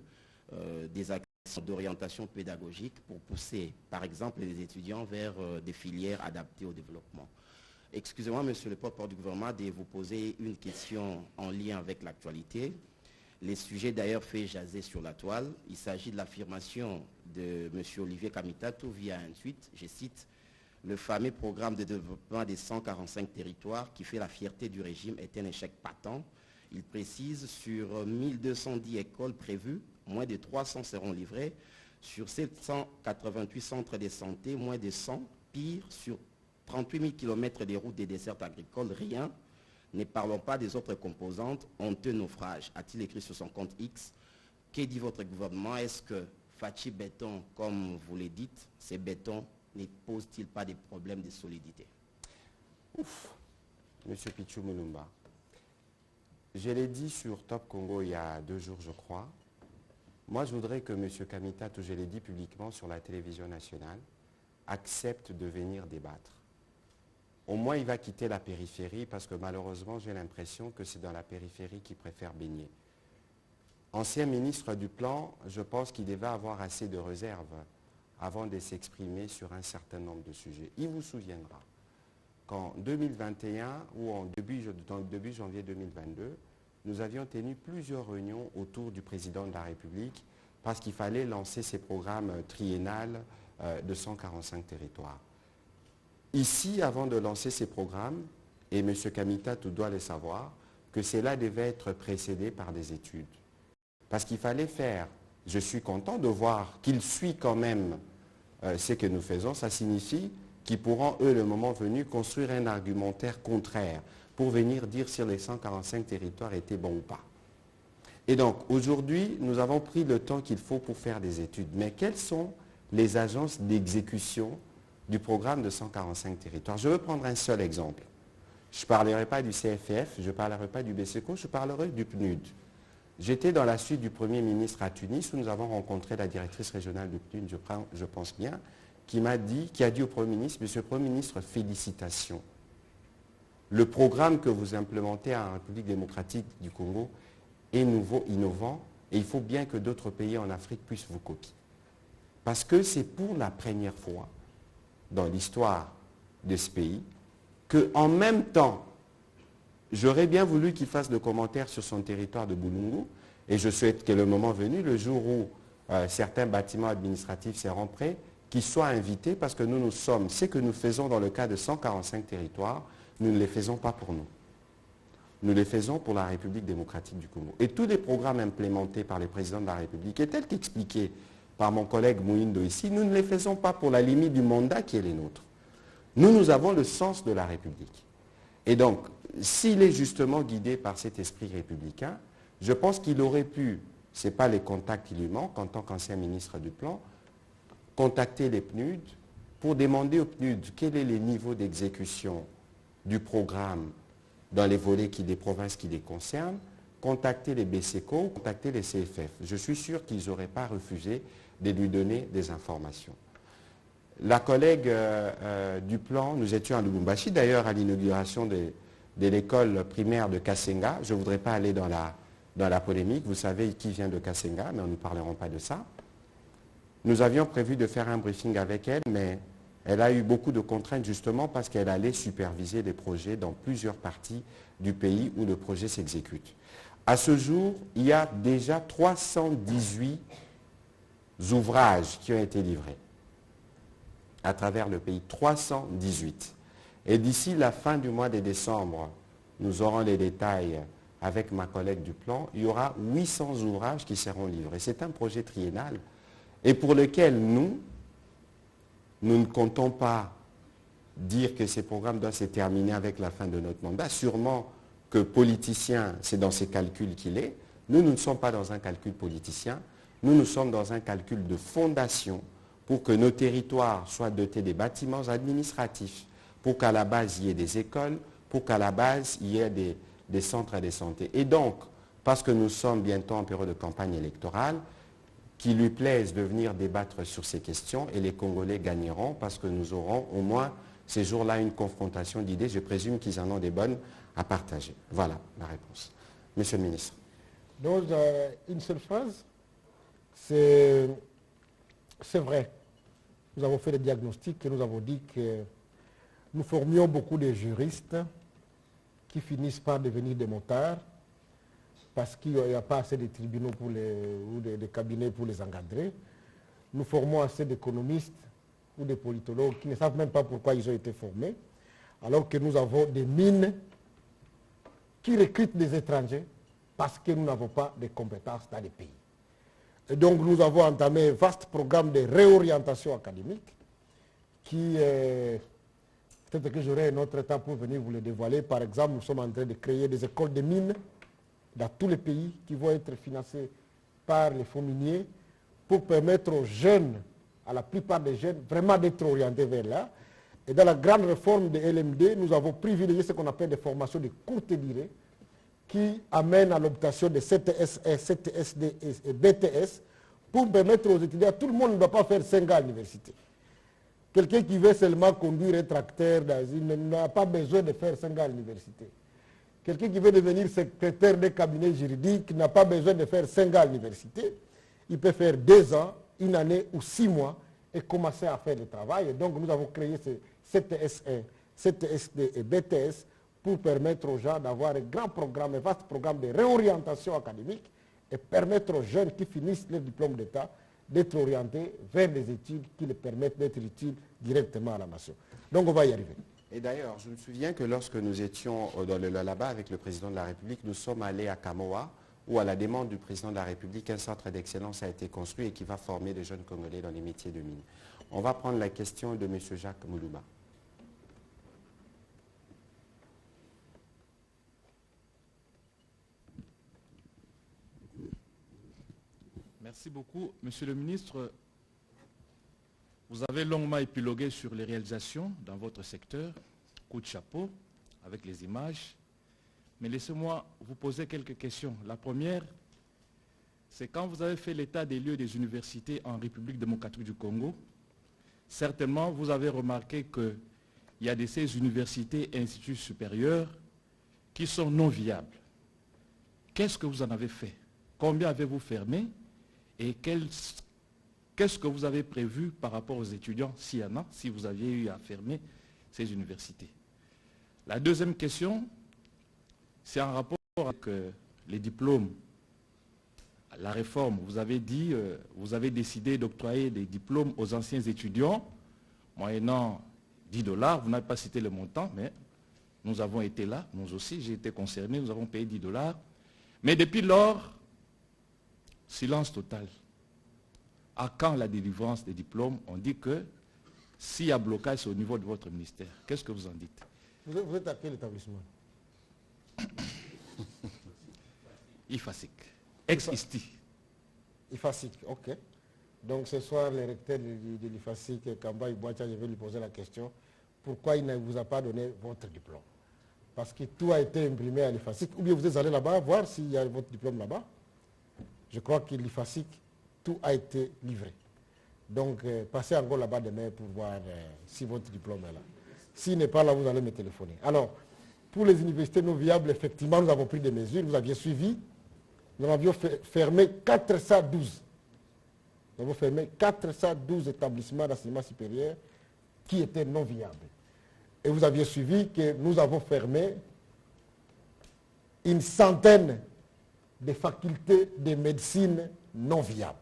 des actions d'orientation pédagogique pour pousser, par exemple, les étudiants vers des filières adaptées au développement? Excusez-moi, monsieur le porte-parole du gouvernement, de vous poser une question en lien avec l'actualité. Les sujets d'ailleurs fait jaser sur la toile. Il s'agit de l'affirmation de monsieur Olivier Kamitatou via un tweet, je cite, « Le fameux programme de développement des 145 territoires qui fait la fierté du régime est un échec patent. » Il précise, sur 1210 écoles prévues, moins de 300 seront livrées. Sur 788 centres de santé, moins de 100. Pire, sur 38 000 km des routes des dessertes agricoles, rien Ne parlons pas des autres composantes. Honteux naufrage, a-t-il écrit sur son compte X. Que dit votre gouvernement? Est-ce que Fachi Béton, comme vous le dites, ces bétons ne posent-ils pas des problèmes de solidité? Ouf, Monsieur Pichou Mulumba. Je l'ai dit sur Top Congo il y a 2 jours, je crois. Moi, je voudrais que M. Kamita, je l'ai dit publiquement sur la télévision nationale, accepte de venir débattre. Au moins, il va quitter la périphérie parce que malheureusement, j'ai l'impression que c'est dans la périphérie qu'il préfère baigner. Ancien ministre du Plan, je pense qu'il devait avoir assez de réserve avant de s'exprimer sur un certain nombre de sujets. Il vous souviendra qu'en 2021 ou dans le début janvier 2022, nous avions tenu plusieurs réunions autour du président de la République parce qu'il fallait lancer ces programmes triennales de 145 territoires. Ici, avant de lancer ces programmes, et M. Kamita doit le savoir, que cela devait être précédé par des études. Parce qu'il fallait faire, je suis content de voir qu'il suit quand même ce que nous faisons, ça signifie qu'ils pourront, eux, le moment venu, construire un argumentaire contraire pour venir dire si les 145 territoires étaient bons ou pas. Et donc, aujourd'hui, nous avons pris le temps qu'il faut pour faire des études. Mais quelles sont les agences d'exécution du programme de 145 territoires? Je veux prendre un seul exemple. Je ne parlerai pas du CFF, je ne parlerai pas du BCECO, je parlerai du PNUD. J'étais dans la suite du Premier ministre à Tunis où nous avons rencontré la directrice régionale du PNUD, je pense bien, qui a dit au Premier ministre, Monsieur le Premier ministre, félicitations. Le programme que vous implémentez en République démocratique du Congo est nouveau, innovant, et il faut bien que d'autres pays en Afrique puissent vous copier. Parce que c'est pour la première fois dans l'histoire de ce pays qu'en même temps, j'aurais bien voulu qu'il fasse de commentaires sur son territoire de Boulungu, et je souhaite que le moment venu, le jour où certains bâtiments administratifs seront prêts, qu'ils soient invités parce que nous sommes, ce que nous faisons dans le cas de 145 territoires, nous ne les faisons pas pour nous. Nous les faisons pour la République démocratique du Congo. Et tous les programmes implémentés par les présidents de la République, et tels qu'expliqués par mon collègue Mouindo ici, nous ne les faisons pas pour la limite du mandat qui est les nôtres. Nous avons le sens de la République. Et donc, s'il est justement guidé par cet esprit républicain, je pense qu'il aurait pu, ce n'est pas les contacts qui lui manquent en tant qu'ancien ministre du Plan, contacter les PNUD pour demander aux PNUD quel est le niveau d'exécution du programme dans les volets des provinces qui les concernent, contacter les BCECO, contacter les CFF. Je suis sûr qu'ils n'auraient pas refusé de lui donner des informations. La collègue du Plan, nous étions à Lubumbashi, d'ailleurs à l'inauguration de l'école primaire de Kasenga. Je ne voudrais pas aller dans la polémique, vous savez qui vient de Kasenga, mais nous ne parlerons pas de ça. Nous avions prévu de faire un briefing avec elle, mais elle a eu beaucoup de contraintes justement parce qu'elle allait superviser des projets dans plusieurs parties du pays où le projet s'exécute. À ce jour, il y a déjà 318 ouvrages qui ont été livrés à travers le pays, 318. Et d'ici la fin du mois de décembre, nous aurons les détails avec ma collègue du Plan, il y aura 800 ouvrages qui seront livrés. C'est un projet triennal et pour lequel nous ne comptons pas dire que ces programmes doivent se terminer avec la fin de notre mandat. Sûrement que politicien, c'est dans ses calculs qu'il est. Nous ne sommes pas dans un calcul politicien. Nous sommes dans un calcul de fondation pour que nos territoires soient dotés des bâtiments administratifs, pour qu'à la base, il y ait des écoles, pour qu'à la base, il y ait des centres de santé. Et donc, parce que nous sommes bientôt en période de campagne électorale, qu'il lui plaise de venir débattre sur ces questions et les Congolais gagneront parce que nous aurons au moins ces jours-là une confrontation d'idées. Je présume qu'ils en ont des bonnes à partager. Voilà la réponse. Monsieur le ministre. Dans une seule phrase, c'est vrai. Nous avons fait des diagnostics et nous avons dit que nous formions beaucoup de juristes qui finissent par devenir des motards parce qu'il n'y a pas assez de tribunaux ou de cabinets pour les encadrer. Nous formons assez d'économistes ou de politologues qui ne savent même pas pourquoi ils ont été formés, alors que nous avons des mines qui recrutent des étrangers parce que nous n'avons pas de compétences dans les pays. Et donc nous avons entamé un vaste programme de réorientation académique qui est Peut-être que j'aurai un autre temps pour venir vous le dévoiler. Par exemple, nous sommes en train de créer des écoles de mines dans tous les pays qui vont être financées par les fonds miniers pour permettre aux jeunes, à la plupart des jeunes, vraiment d'être orientés vers là. Et dans la grande réforme de LMD, nous avons privilégié ce qu'on appelle des formations de courte durée qui amènent à l'obtention de CTS, CTSD et BTS pour permettre aux étudiants, tout le monde ne doit pas faire 5 ans à l'université. Quelqu'un qui veut seulement conduire un tracteur, il n'a pas besoin de faire 5 ans à l'université. Quelqu'un qui veut devenir secrétaire d'un cabinet juridique n'a pas besoin de faire 5 ans à l'université. Il peut faire 2 ans, 1 année ou 6 mois et commencer à faire le travail. Et donc nous avons créé ce CTS1, CTSD et BTS pour permettre aux gens d'avoir un grand programme, un vaste programme de réorientation académique et permettre aux jeunes qui finissent leur diplôme d'État d'être orientés vers des études qui les permettent d'être utiles directement à la nation. Donc on va y arriver. Et d'ailleurs, je me souviens que lorsque nous étions dans le Lualaba avec le président de la République, nous sommes allés à Kamoa, où à la demande du président de la République, un centre d'excellence a été construit et qui va former des jeunes Congolais dans les métiers de mine. On va prendre la question de M. Jacques Moulouma. Merci beaucoup. Monsieur le ministre, vous avez longuement épilogué sur les réalisations dans votre secteur, coup de chapeau, avec les images. Mais laissez-moi vous poser quelques questions. La première, c'est quand vous avez fait l'état des lieux des universités en République démocratique du Congo, certainement vous avez remarqué qu'il y a de ces universités et instituts supérieurs qui sont non viables. Qu'est-ce que vous en avez fait? Combien avez-vous fermé? Et qu'est-ce que vous avez prévu par rapport aux étudiants, s'il y en a, si vous aviez eu à fermer ces universités? La deuxième question, c'est en rapport avec les diplômes. La réforme, vous avez dit, vous avez décidé d'octroyer des diplômes aux anciens étudiants, moyennant $10. Vous n'avez pas cité le montant, mais nous avons été là, nous aussi, j'ai été concerné, nous avons payé $10. Mais depuis lors, silence total. À quand la délivrance des diplômes? On dit que s'il y a blocage, c'est au niveau de votre ministère. Qu'est-ce que vous en dites? Vous êtes à quel établissement? IFASIC. Ex-ISTI. IFASIC, ok. Donc ce soir, le recteur de l'IFASIC, Kamba Ibouacha, je vais lui poser la question. Pourquoi il ne vous a pas donné votre diplôme? Parce que tout a été imprimé à l'IFASIC. Ou bien vous êtes allé là-bas voir s'il y a votre diplôme là-bas. Je crois que l'IFASIC, tout a été livré. Donc, passez encore là-bas demain pour voir si votre diplôme est là. S'il n'est pas là, vous allez me téléphoner. Alors, pour les universités non viables, effectivement, nous avons pris des mesures. Vous aviez suivi. Nous avions fermé 412. Nous avons fermé 412 établissements d'enseignement supérieur qui étaient non viables. Et vous aviez suivi que nous avons fermé une centaine de facultés de médecine non viables.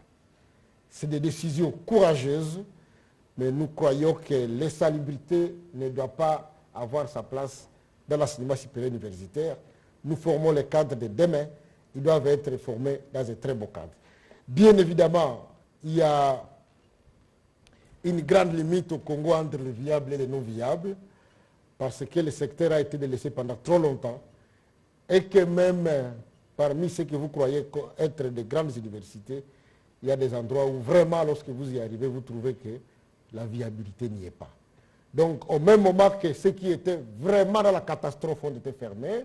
C'est des décisions courageuses, mais nous croyons que l'insalubrité ne doit pas avoir sa place dans l'enseignement supérieur universitaire. Nous formons les cadres de demain, ils doivent être formés dans un très beau cadre. Bien évidemment, il y a une grande limite au Congo entre les viables et les non viables, parce que le secteur a été délaissé pendant trop longtemps, et que même parmi ceux que vous croyez être de grandes universités, il y a des endroits où vraiment, lorsque vous y arrivez, vous trouvez que la viabilité n'y est pas. Donc, au même moment que ceux qui étaient vraiment dans la catastrophe ont été fermés,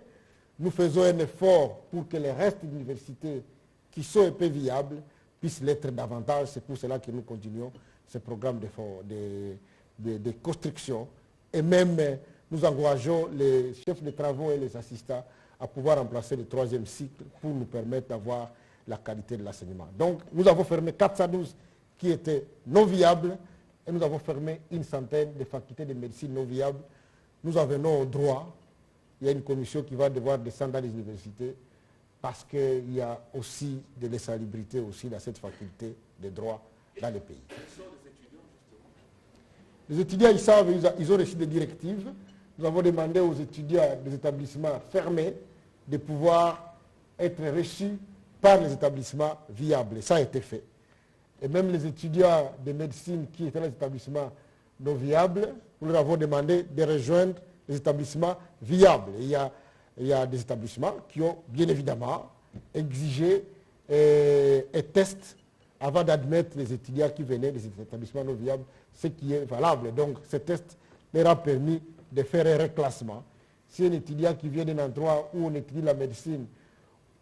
nous faisons un effort pour que les restes d'universités qui sont un peu viables puissent l'être davantage. C'est pour cela que nous continuons ce programme de construction. Et même, nous encourageons les chefs de travaux et les assistants à pouvoir remplacer le 3e cycle pour nous permettre d'avoir la qualité de l'enseignement. Donc, nous avons fermé 412 qui étaient non viables et nous avons fermé une centaine de facultés de médecine non viables. Nous en venons au droit. Il y a une commission qui va devoir descendre dans les universités parce qu'il y a aussi de l'insalubrité aussi dans cette faculté de droit dans le pays. Les étudiants, ils savent, ils ont reçu des directives. Nous avons demandé aux étudiants des établissements fermés de pouvoir être reçus par les établissements viables. Ça a été fait. Et même les étudiants de médecine qui étaient dans les établissements non viables, nous leur avons demandé de rejoindre les établissements viables. Il y a des établissements qui ont bien évidemment exigé un test avant d'admettre les étudiants qui venaient des établissements non viables, ce qui est valable. Donc ce test leur a permis de faire un reclassement. Si un étudiant qui vient d'un endroit où on étudie la médecine,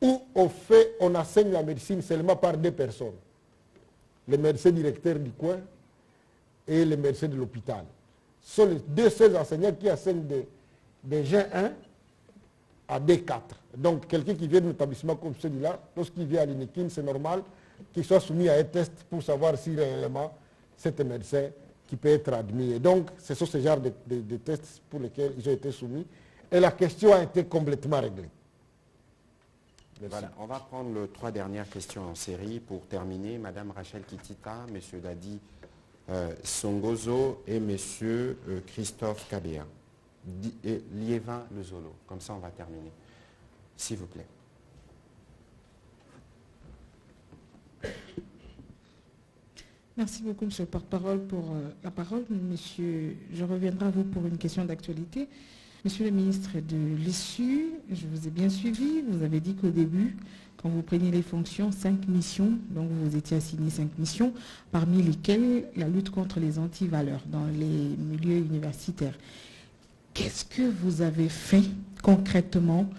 où on enseigne la médecine seulement par 2 personnes, le médecin directeur du coin et le médecin de l'hôpital. Ce sont les 2 seuls enseignants qui enseignent des G1 à D4. Donc quelqu'un qui vient d'un établissement comme celui-là, lorsqu'il vient à l'INEKIN, c'est normal qu'il soit soumis à un test pour savoir si réellement c'est un médecin qui peut être admis. Et donc ce sont ce genre de tests pour lesquels ils ont été soumis. Et la question a été complètement réglée. Voilà, on va prendre les 3 dernières questions en série pour terminer. Madame Rachel Kitita, Monsieur Dadi Songozo et Monsieur Christophe Kabea. Et Liévin Lezolo. Comme ça, on va terminer. S'il vous plaît. Merci beaucoup, Monsieur le porte-parole, pour la parole. Monsieur, je reviendrai à vous pour une question d'actualité. Monsieur le ministre de l'ISU, je vous ai bien suivi. Vous avez dit qu'au début, quand vous preniez les fonctions, 5 missions, donc vous étiez assigné 5 missions, parmi lesquelles la lutte contre les antivaleurs dans les milieux universitaires. Qu'est-ce que vous avez fait concrètement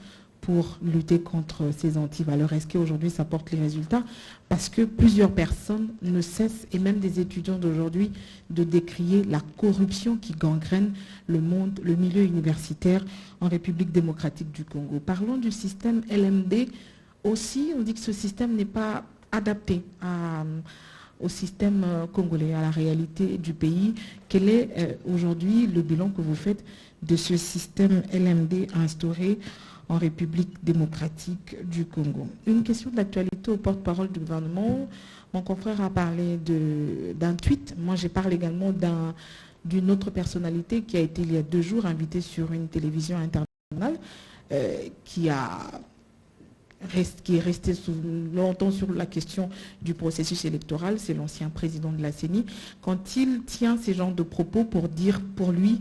pour lutter contre ces antivaleurs? Est-ce qu'aujourd'hui ça porte les résultats? Parce que plusieurs personnes ne cessent, et même des étudiants d'aujourd'hui, de décrier la corruption qui gangrène le monde, le milieu universitaire en République démocratique du Congo. Parlons du système LMD aussi. On dit que ce système n'est pas adapté au système congolais, à la réalité du pays. Quel est aujourd'hui le bilan que vous faites de ce système LMD instauré en République démocratique du Congo? Une question d'actualité au porte-parole du gouvernement. Mon confrère a parlé d'un tweet. Moi, je parle également d'une autre personnalité qui a été il y a 2 jours invitée sur une télévision internationale qui est resté longtemps sur la question du processus électoral. C'est l'ancien président de la CENI. Quand il tient ces genres de propos pour dire pour lui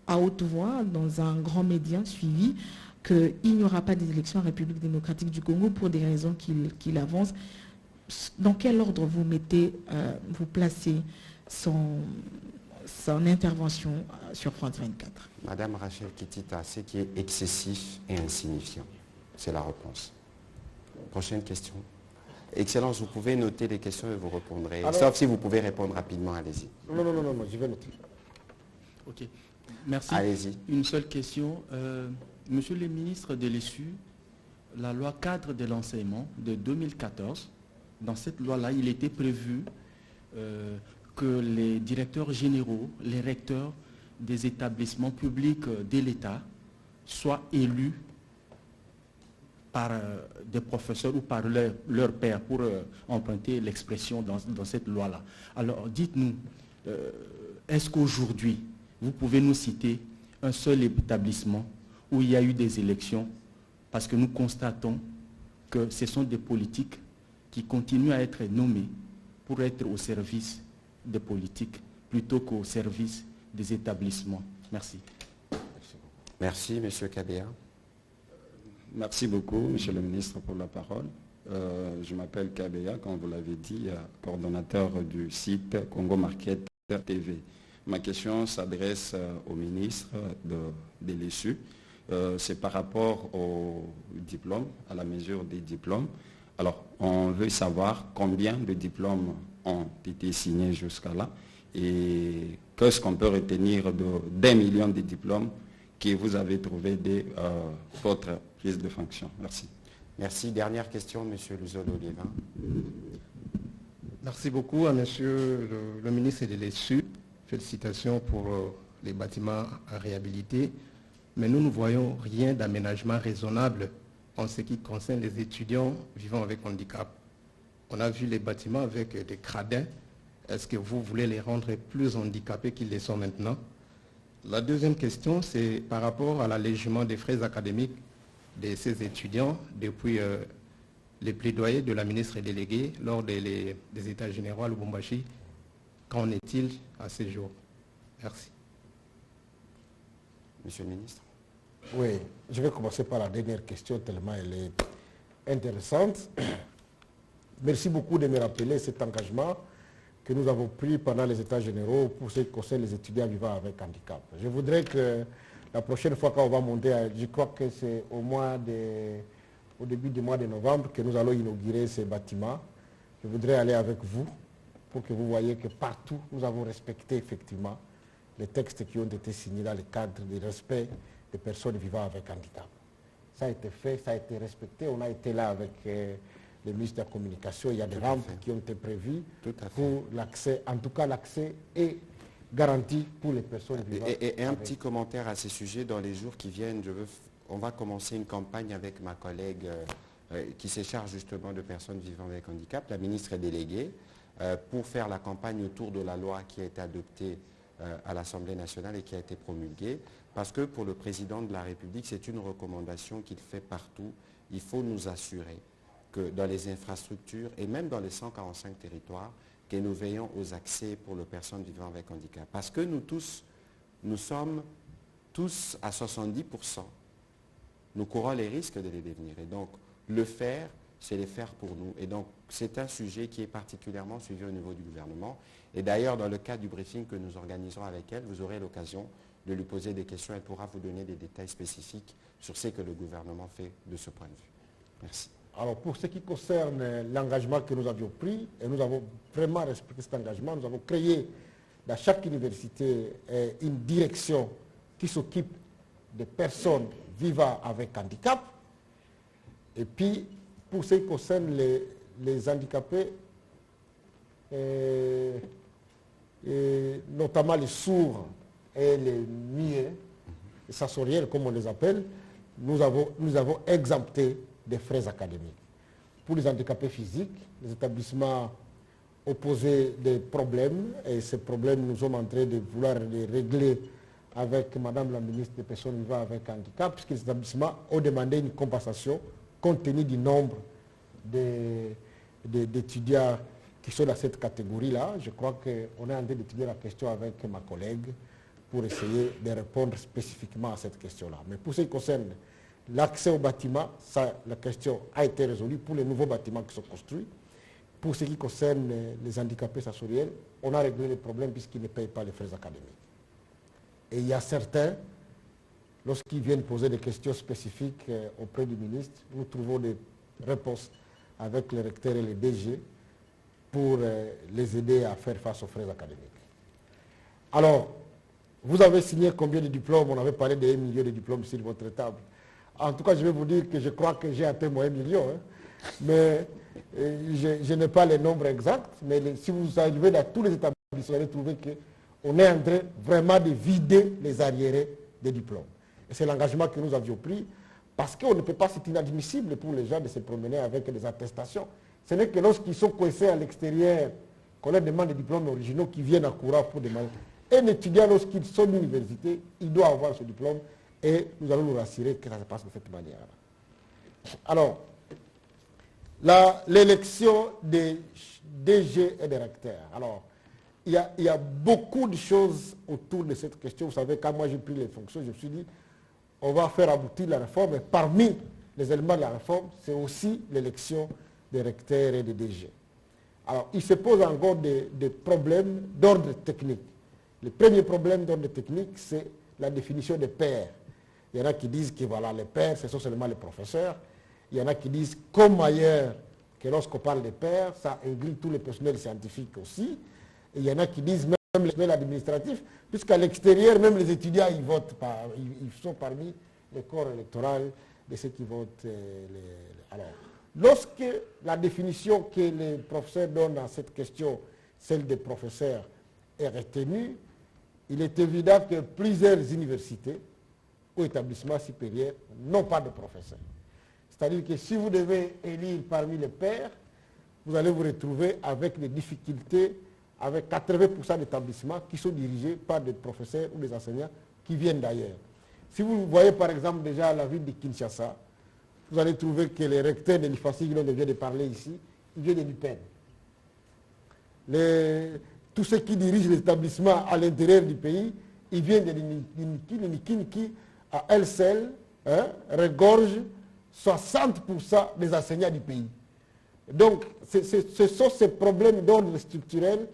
à haute voix dans un grand média suivi qu'il n'y aura pas d'élection en République démocratique du Congo pour des raisons qu'il avance, dans quel ordre vous placez son intervention sur France 24? Madame Rachel Kitita, ce qui est excessif et insignifiant, c'est la réponse. Prochaine question. Excellence, vous pouvez noter les questions et vous répondrez. Alors, sauf si vous pouvez répondre rapidement, allez-y. Non, je vais noter. Ok, merci. Allez-y. Une seule question. Monsieur le ministre de l'ISU, la loi cadre de l'enseignement de 2014, dans cette loi-là, il était prévu que les directeurs généraux, les recteurs des établissements publics de l'État soient élus par des professeurs ou par leur père, pour emprunter l'expression dans cette loi-là. Alors, dites-nous, est-ce qu'aujourd'hui, vous pouvez nous citer un seul établissement où il y a eu des élections? Parce que nous constatons que ce sont des politiques qui continuent à être nommés pour être au service des politiques plutôt qu'au service des établissements. Merci. Merci, M. Kabea. Merci beaucoup, Monsieur le ministre, pour la parole. Je m'appelle Kabea, comme vous l'avez dit, coordonnateur du site Congo Market TV. Ma question s'adresse au ministre de l'ISU. C'est par rapport au diplôme, à la mesure des diplômes. Alors, on veut savoir combien de diplômes ont été signés jusqu'à là et qu'est-ce qu'on peut retenir d'1 million de diplômes que vous avez trouvé de votre prise de fonction. Merci. Merci. Dernière question, M. Luzolo-Liévin. Merci beaucoup à M. le ministre de l'ISU. Félicitations pour les bâtiments à réhabiliter. Mais nous ne voyons rien d'aménagement raisonnable en ce qui concerne les étudiants vivant avec handicap. On a vu les bâtiments avec des gradins. Est-ce que vous voulez les rendre plus handicapés qu'ils le sont maintenant? La deuxième question, c'est par rapport à l'allègement des frais académiques de ces étudiants depuis les plaidoyers de la ministre déléguée lors des États généraux à Lubumbashi. Qu'en est-il à ce jour? Merci. Monsieur le ministre. Oui, je vais commencer par la dernière question, tellement elle est intéressante. Merci beaucoup de me rappeler cet engagement que nous avons pris pendant les États généraux pour ce qui concerne les étudiants vivant avec handicap. Je voudrais que la prochaine fois qu'on va monter, je crois que c'est au début du mois de novembre que nous allons inaugurer ces bâtiments. Je voudrais aller avec vous pour que vous voyez que partout, nous avons respecté effectivement les textes qui ont été signés dans le cadre du respect des personnes vivant avec handicap. Ça a été fait, ça a été respecté. On a été là avec le ministre de la Communication. Il y a des rampes qui ont été prévues pour l'accès. En tout cas, l'accès est garanti pour les personnes vivant. Et un petit commentaire à ce sujet. Dans les jours qui viennent, on va commencer une campagne avec ma collègue qui se charge justement de personnes vivant avec handicap, la ministre déléguée, pour faire la campagne autour de la loi qui a été adoptée à l'Assemblée nationale et qui a été promulguée. Parce que pour le président de la République, c'est une recommandation qu'il fait partout. Il faut nous assurer que dans les infrastructures et même dans les 145 territoires, que nous veillons aux accès pour les personnes vivant avec handicap. Parce que nous sommes tous à 70%. Nous courons les risques de les devenir. Et donc, le faire, c'est le faire pour nous. Et donc, c'est un sujet qui est particulièrement suivi au niveau du gouvernement. Et d'ailleurs, dans le cadre du briefing que nous organisons avec elle, vous aurez l'occasion de lui poser des questions. Elle pourra vous donner des détails spécifiques sur ce que le gouvernement fait de ce point de vue. Merci. Alors, pour ce qui concerne l'engagement que nous avions pris, et nous avons vraiment respecté cet engagement, nous avons créé dans chaque université une direction qui s'occupe des personnes vivant avec handicap. Et puis, pour ce qui concerne les handicapés, notamment les sourds et les muets, les sensoriels comme on les appelle, nous avons exempté des frais académiques. Pour les handicapés physiques, les établissements ont posé des problèmes et ces problèmes, nous sommes en train de vouloir les régler avec Madame la ministre des Personnes vivant avec handicap, puisque les établissements ont demandé une compensation compte tenu du nombre d'étudiants qui sont dans cette catégorie-là. Je crois qu'on est en train d'étudier la question avec ma collègue pour essayer de répondre spécifiquement à cette question-là. Mais pour ce qui concerne l'accès aux bâtiments, la question a été résolue pour les nouveaux bâtiments qui sont construits. Pour ce qui concerne les handicapés sensoriels, on a réglé les problèmes puisqu'ils ne payent pas les frais académiques. Et il y a certains, lorsqu'ils viennent poser des questions spécifiques auprès du ministre, nous trouvons des réponses avec les recteurs et les DG pour les aider à faire face aux frais académiques. Alors, vous avez signé combien de diplômes? On avait parlé de 1 million de diplômes sur votre table. En tout cas, je vais vous dire que je crois que j'ai atteint mon 1 million. Hein. Mais je n'ai pas les nombres exacts. Mais si vous arrivez dans tous les établissements, vous allez trouver qu'on est en train vraiment de vider les arriérés des diplômes. Et c'est l'engagement que nous avions pris parce qu'on ne peut pas, c'est inadmissible pour les gens de se promener avec des attestations. Ce n'est que lorsqu'ils sont coincés à l'extérieur qu'on leur demande des diplômes originaux qui viennent à courant pour demander. Un étudiant, lorsqu'il sort de l'université, il doit avoir ce diplôme. Et nous allons nous rassurer que ça se passe de cette manière-là. Alors, l'élection des DG et des recteurs. Alors, il y a beaucoup de choses autour de cette question. Vous savez, quand moi j'ai pris les fonctions, je me suis dit, on va faire aboutir la réforme. Et parmi les éléments de la réforme, c'est aussi l'élection des recteurs et des DG. Alors, il se pose encore des problèmes d'ordre technique. Le premier problème d'ordre technique, c'est la définition des pairs. Il y en a qui disent que voilà, les pairs, ce sont seulement les professeurs. Il y en a qui disent, comme ailleurs, que lorsqu'on parle des pairs, ça inclut tous les personnels scientifiques aussi. Et il y en a qui disent même les personnels administratifs, puisqu'à l'extérieur, même les étudiants, ils sont parmi les corps électoraux de ceux qui votent. Alors, lorsque la définition que les professeurs donnent à cette question, celle des professeurs, est retenue, il est évident que plusieurs universités ou établissements supérieurs n'ont pas de professeurs. C'est-à-dire que si vous devez élire parmi les pairs, vous allez vous retrouver avec des difficultés, avec 80% d'établissements qui sont dirigés par des professeurs ou des enseignants qui viennent d'ailleurs. Si vous voyez par exemple déjà la ville de Kinshasa, vous allez trouver que les recteurs de l'IFASI dont on vient de parler ici, ils viennent de l'UPEN. tous ceux qui dirigent les établissements à l'intérieur du pays, ils viennent de l'Inikin qui, à elle seule, regorge 60% des enseignants du pays. Donc, ce sont ces problèmes d'ordre structurel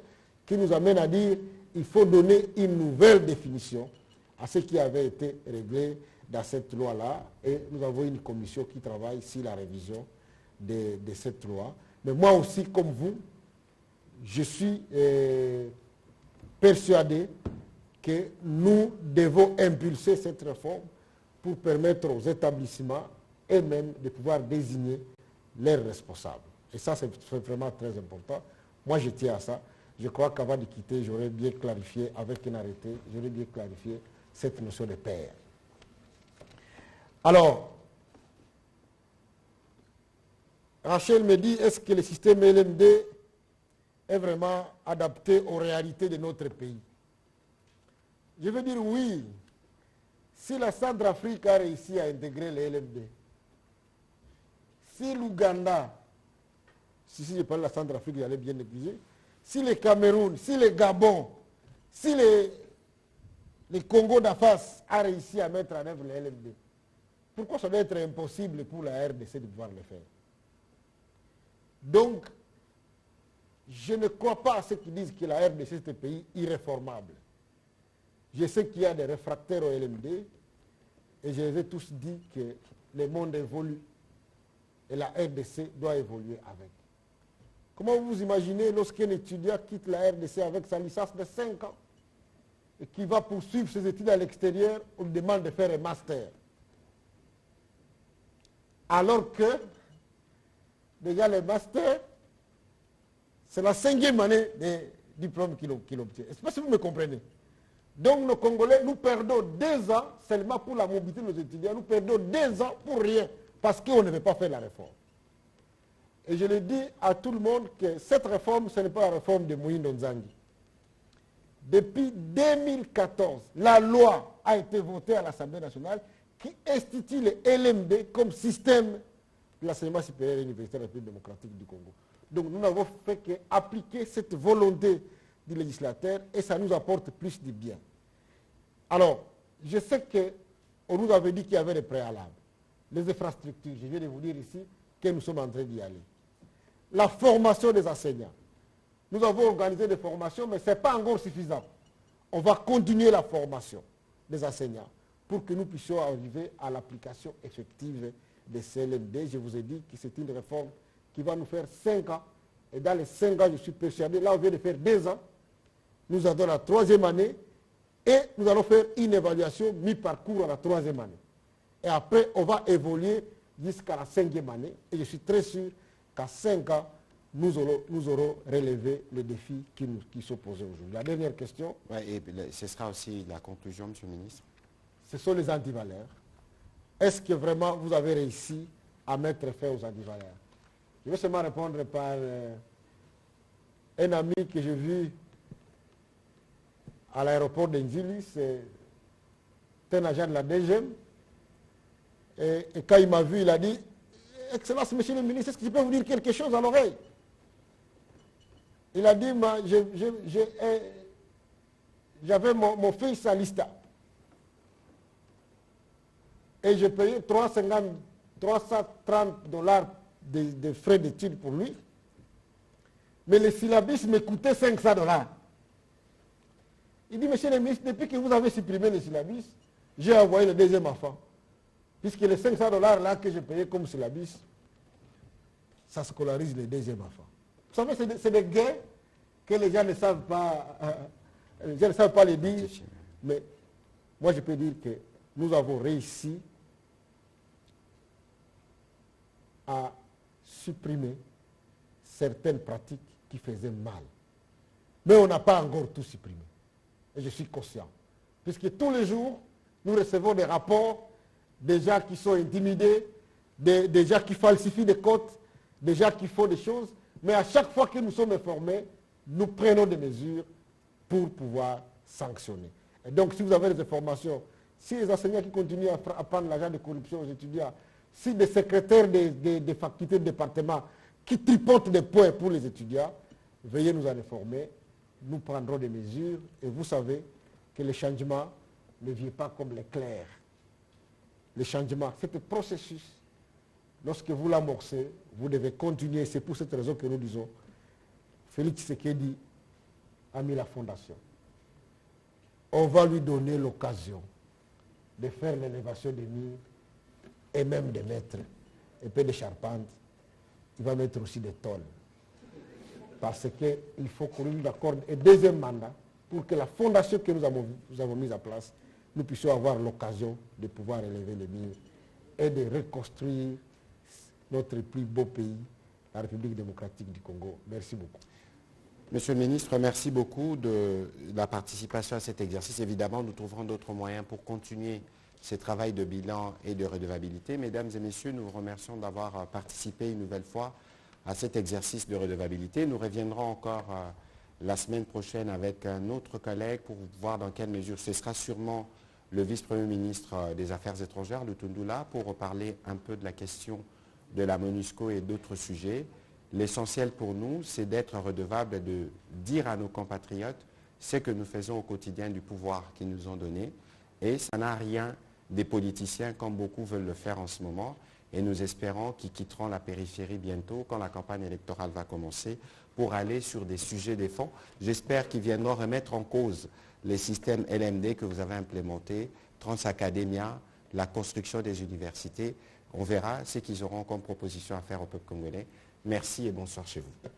qui nous amènent à dire qu'il faut donner une nouvelle définition à ce qui avait été réglé dans cette loi-là. Et nous avons une commission qui travaille sur la révision de cette loi. Mais moi aussi, comme vous, je suis persuadé que nous devons impulser cette réforme pour permettre aux établissements eux-mêmes de pouvoir désigner leurs responsables. Et ça, c'est vraiment très important. Moi, je tiens à ça. Je crois qu'avant de quitter, j'aurais bien clarifié, avec un arrêté, j'aurais bien clarifié cette notion de pair. Alors, Rachel me dit, est-ce que le système LMD est vraiment adapté aux réalités de notre pays? Je veux dire oui. Si la Centrafrique a réussi à intégrer le LMD, si l'Ouganda, si je parle de la Centrafrique, j'allais bien négliger, si le Cameroun, si le Gabon, si le Congo d'Afas a réussi à mettre en œuvre le LMD, pourquoi ça doit être impossible pour la RDC de pouvoir le faire? Donc, je ne crois pas à ceux qui disent que la RDC est un pays irréformable. Je sais qu'il y a des réfractaires au LMD et je les ai tous dit que le monde évolue et la RDC doit évoluer avec. Comment vous imaginez lorsqu'un étudiant quitte la RDC avec sa licence de 5 ans et qui va poursuivre ses études à l'extérieur, on lui demande de faire un master? Alors que, déjà le master, c'est la 5e année des diplômes qu'il obtient. Je ne sais pas si vous me comprenez. Donc nos Congolais, nous perdons 2 ans seulement pour la mobilité de nos étudiants. Nous perdons 2 ans pour rien parce qu'on ne veut pas faire la réforme. Et je le dis à tout le monde que cette réforme, ce n'est pas la réforme de Moïse Nzangi. Depuis 2014, la loi a été votée à l'Assemblée nationale qui institue le LMD comme système de l'enseignement supérieur et universitaire de la République démocratique du Congo. Donc nous n'avons fait qu'appliquer cette volonté du législateur et ça nous apporte plus de bien. Alors, je sais qu'on nous avait dit qu'il y avait des préalables. Les infrastructures, je viens de vous dire ici que nous sommes en train d'y aller. La formation des enseignants. Nous avons organisé des formations, mais ce n'est pas encore suffisant. On va continuer la formation des enseignants pour que nous puissions arriver à l'application effective des CLMD. Je vous ai dit que c'est une réforme qui va nous faire 5 ans. Et dans les 5 ans, je suis persuadé, là on vient de faire 2 ans, nous avons la 3e année et nous allons faire une évaluation mi-parcours à la 3e année. Et après, on va évoluer jusqu'à la 5e année. Et je suis très sûr qu'à 5 ans, nous aurons relevé les défis qui sont posés aujourd'hui. La dernière question. Ouais, et ce sera aussi la conclusion, Monsieur le ministre. Ce sont les antivaleurs. Est-ce que vraiment vous avez réussi à mettre fin aux antivaleurs? Je vais seulement répondre par un ami que j'ai vu à l'aéroport d'Enzili, c'est un agent de la DGM. Et quand il m'a vu, il a dit, Excellence, Monsieur le ministre, est-ce que je peux vous dire quelque chose à l'oreille? Il a dit, j'avais mon fils à l'ISTA. Et j'ai payé 330 $ de frais d'études pour lui. Mais le syllabus me coûtait 500 $. Il dit, Monsieur le ministre, depuis que vous avez supprimé le syllabus, j'ai envoyé le 2e enfant. Puisque les 500 $ là que j'ai payé comme syllabus, ça scolarise le 2e enfant. Vous savez, c'est des gains que les gens ne savent pas, les dire. Mais moi, je peux dire que nous avons réussi à supprimer certaines pratiques qui faisaient mal. Mais on n'a pas encore tout supprimé. Et je suis conscient. Puisque tous les jours, nous recevons des rapports des gens qui sont intimidés, des gens qui falsifient des codes, des gens qui font des choses. Mais à chaque fois que nous sommes informés, nous prenons des mesures pour pouvoir sanctionner. Et donc, si vous avez des informations, si les enseignants qui continuent à prendre l'argent de corruption aux étudiants, si des secrétaires des facultés de département qui tripotent des points pour les étudiants, veuillez nous en informer. nous prendrons des mesures et vous savez que le changement ne vient pas comme l'éclair. Le changement, c'est un processus. Lorsque vous l'amorcez, vous devez continuer. C'est pour cette raison que nous disons, Félix Tshisekedi a mis la fondation. On va lui donner l'occasion de faire l'élévation des murs et même de mettre un peu de charpente. Il va mettre aussi des tôles. Parce qu'il faut qu'on lui accorde un deuxième mandat pour que la fondation que nous avons mise en place, nous puissions avoir l'occasion de pouvoir élever les murs et de reconstruire notre plus beau pays, la République démocratique du Congo. Merci beaucoup. Monsieur le ministre, merci beaucoup de la participation à cet exercice. Évidemment, nous trouverons d'autres moyens pour continuer ce travail de bilan et de redevabilité. Mesdames et messieurs, nous vous remercions d'avoir participé une nouvelle fois à cet exercice de redevabilité. Nous reviendrons encore la semaine prochaine avec un autre collègue pour voir dans quelle mesure. Ce sera sûrement le vice-premier ministre des Affaires étrangères, Lutundula, pour reparler un peu de la question de la MONUSCO et d'autres sujets. L'essentiel pour nous, c'est d'être redevable et de dire à nos compatriotes ce que nous faisons au quotidien du pouvoir qu'ils nous ont donné. Et ça n'a rien des politiciens comme beaucoup veulent le faire en ce moment. Et nous espérons qu'ils quitteront la périphérie bientôt quand la campagne électorale va commencer pour aller sur des sujets de fond. J'espère qu'ils viendront remettre en cause les systèmes LMD que vous avez implémentés, Transacademia, la construction des universités. On verra ce qu'ils auront comme proposition à faire au peuple congolais. Merci et bonsoir chez vous.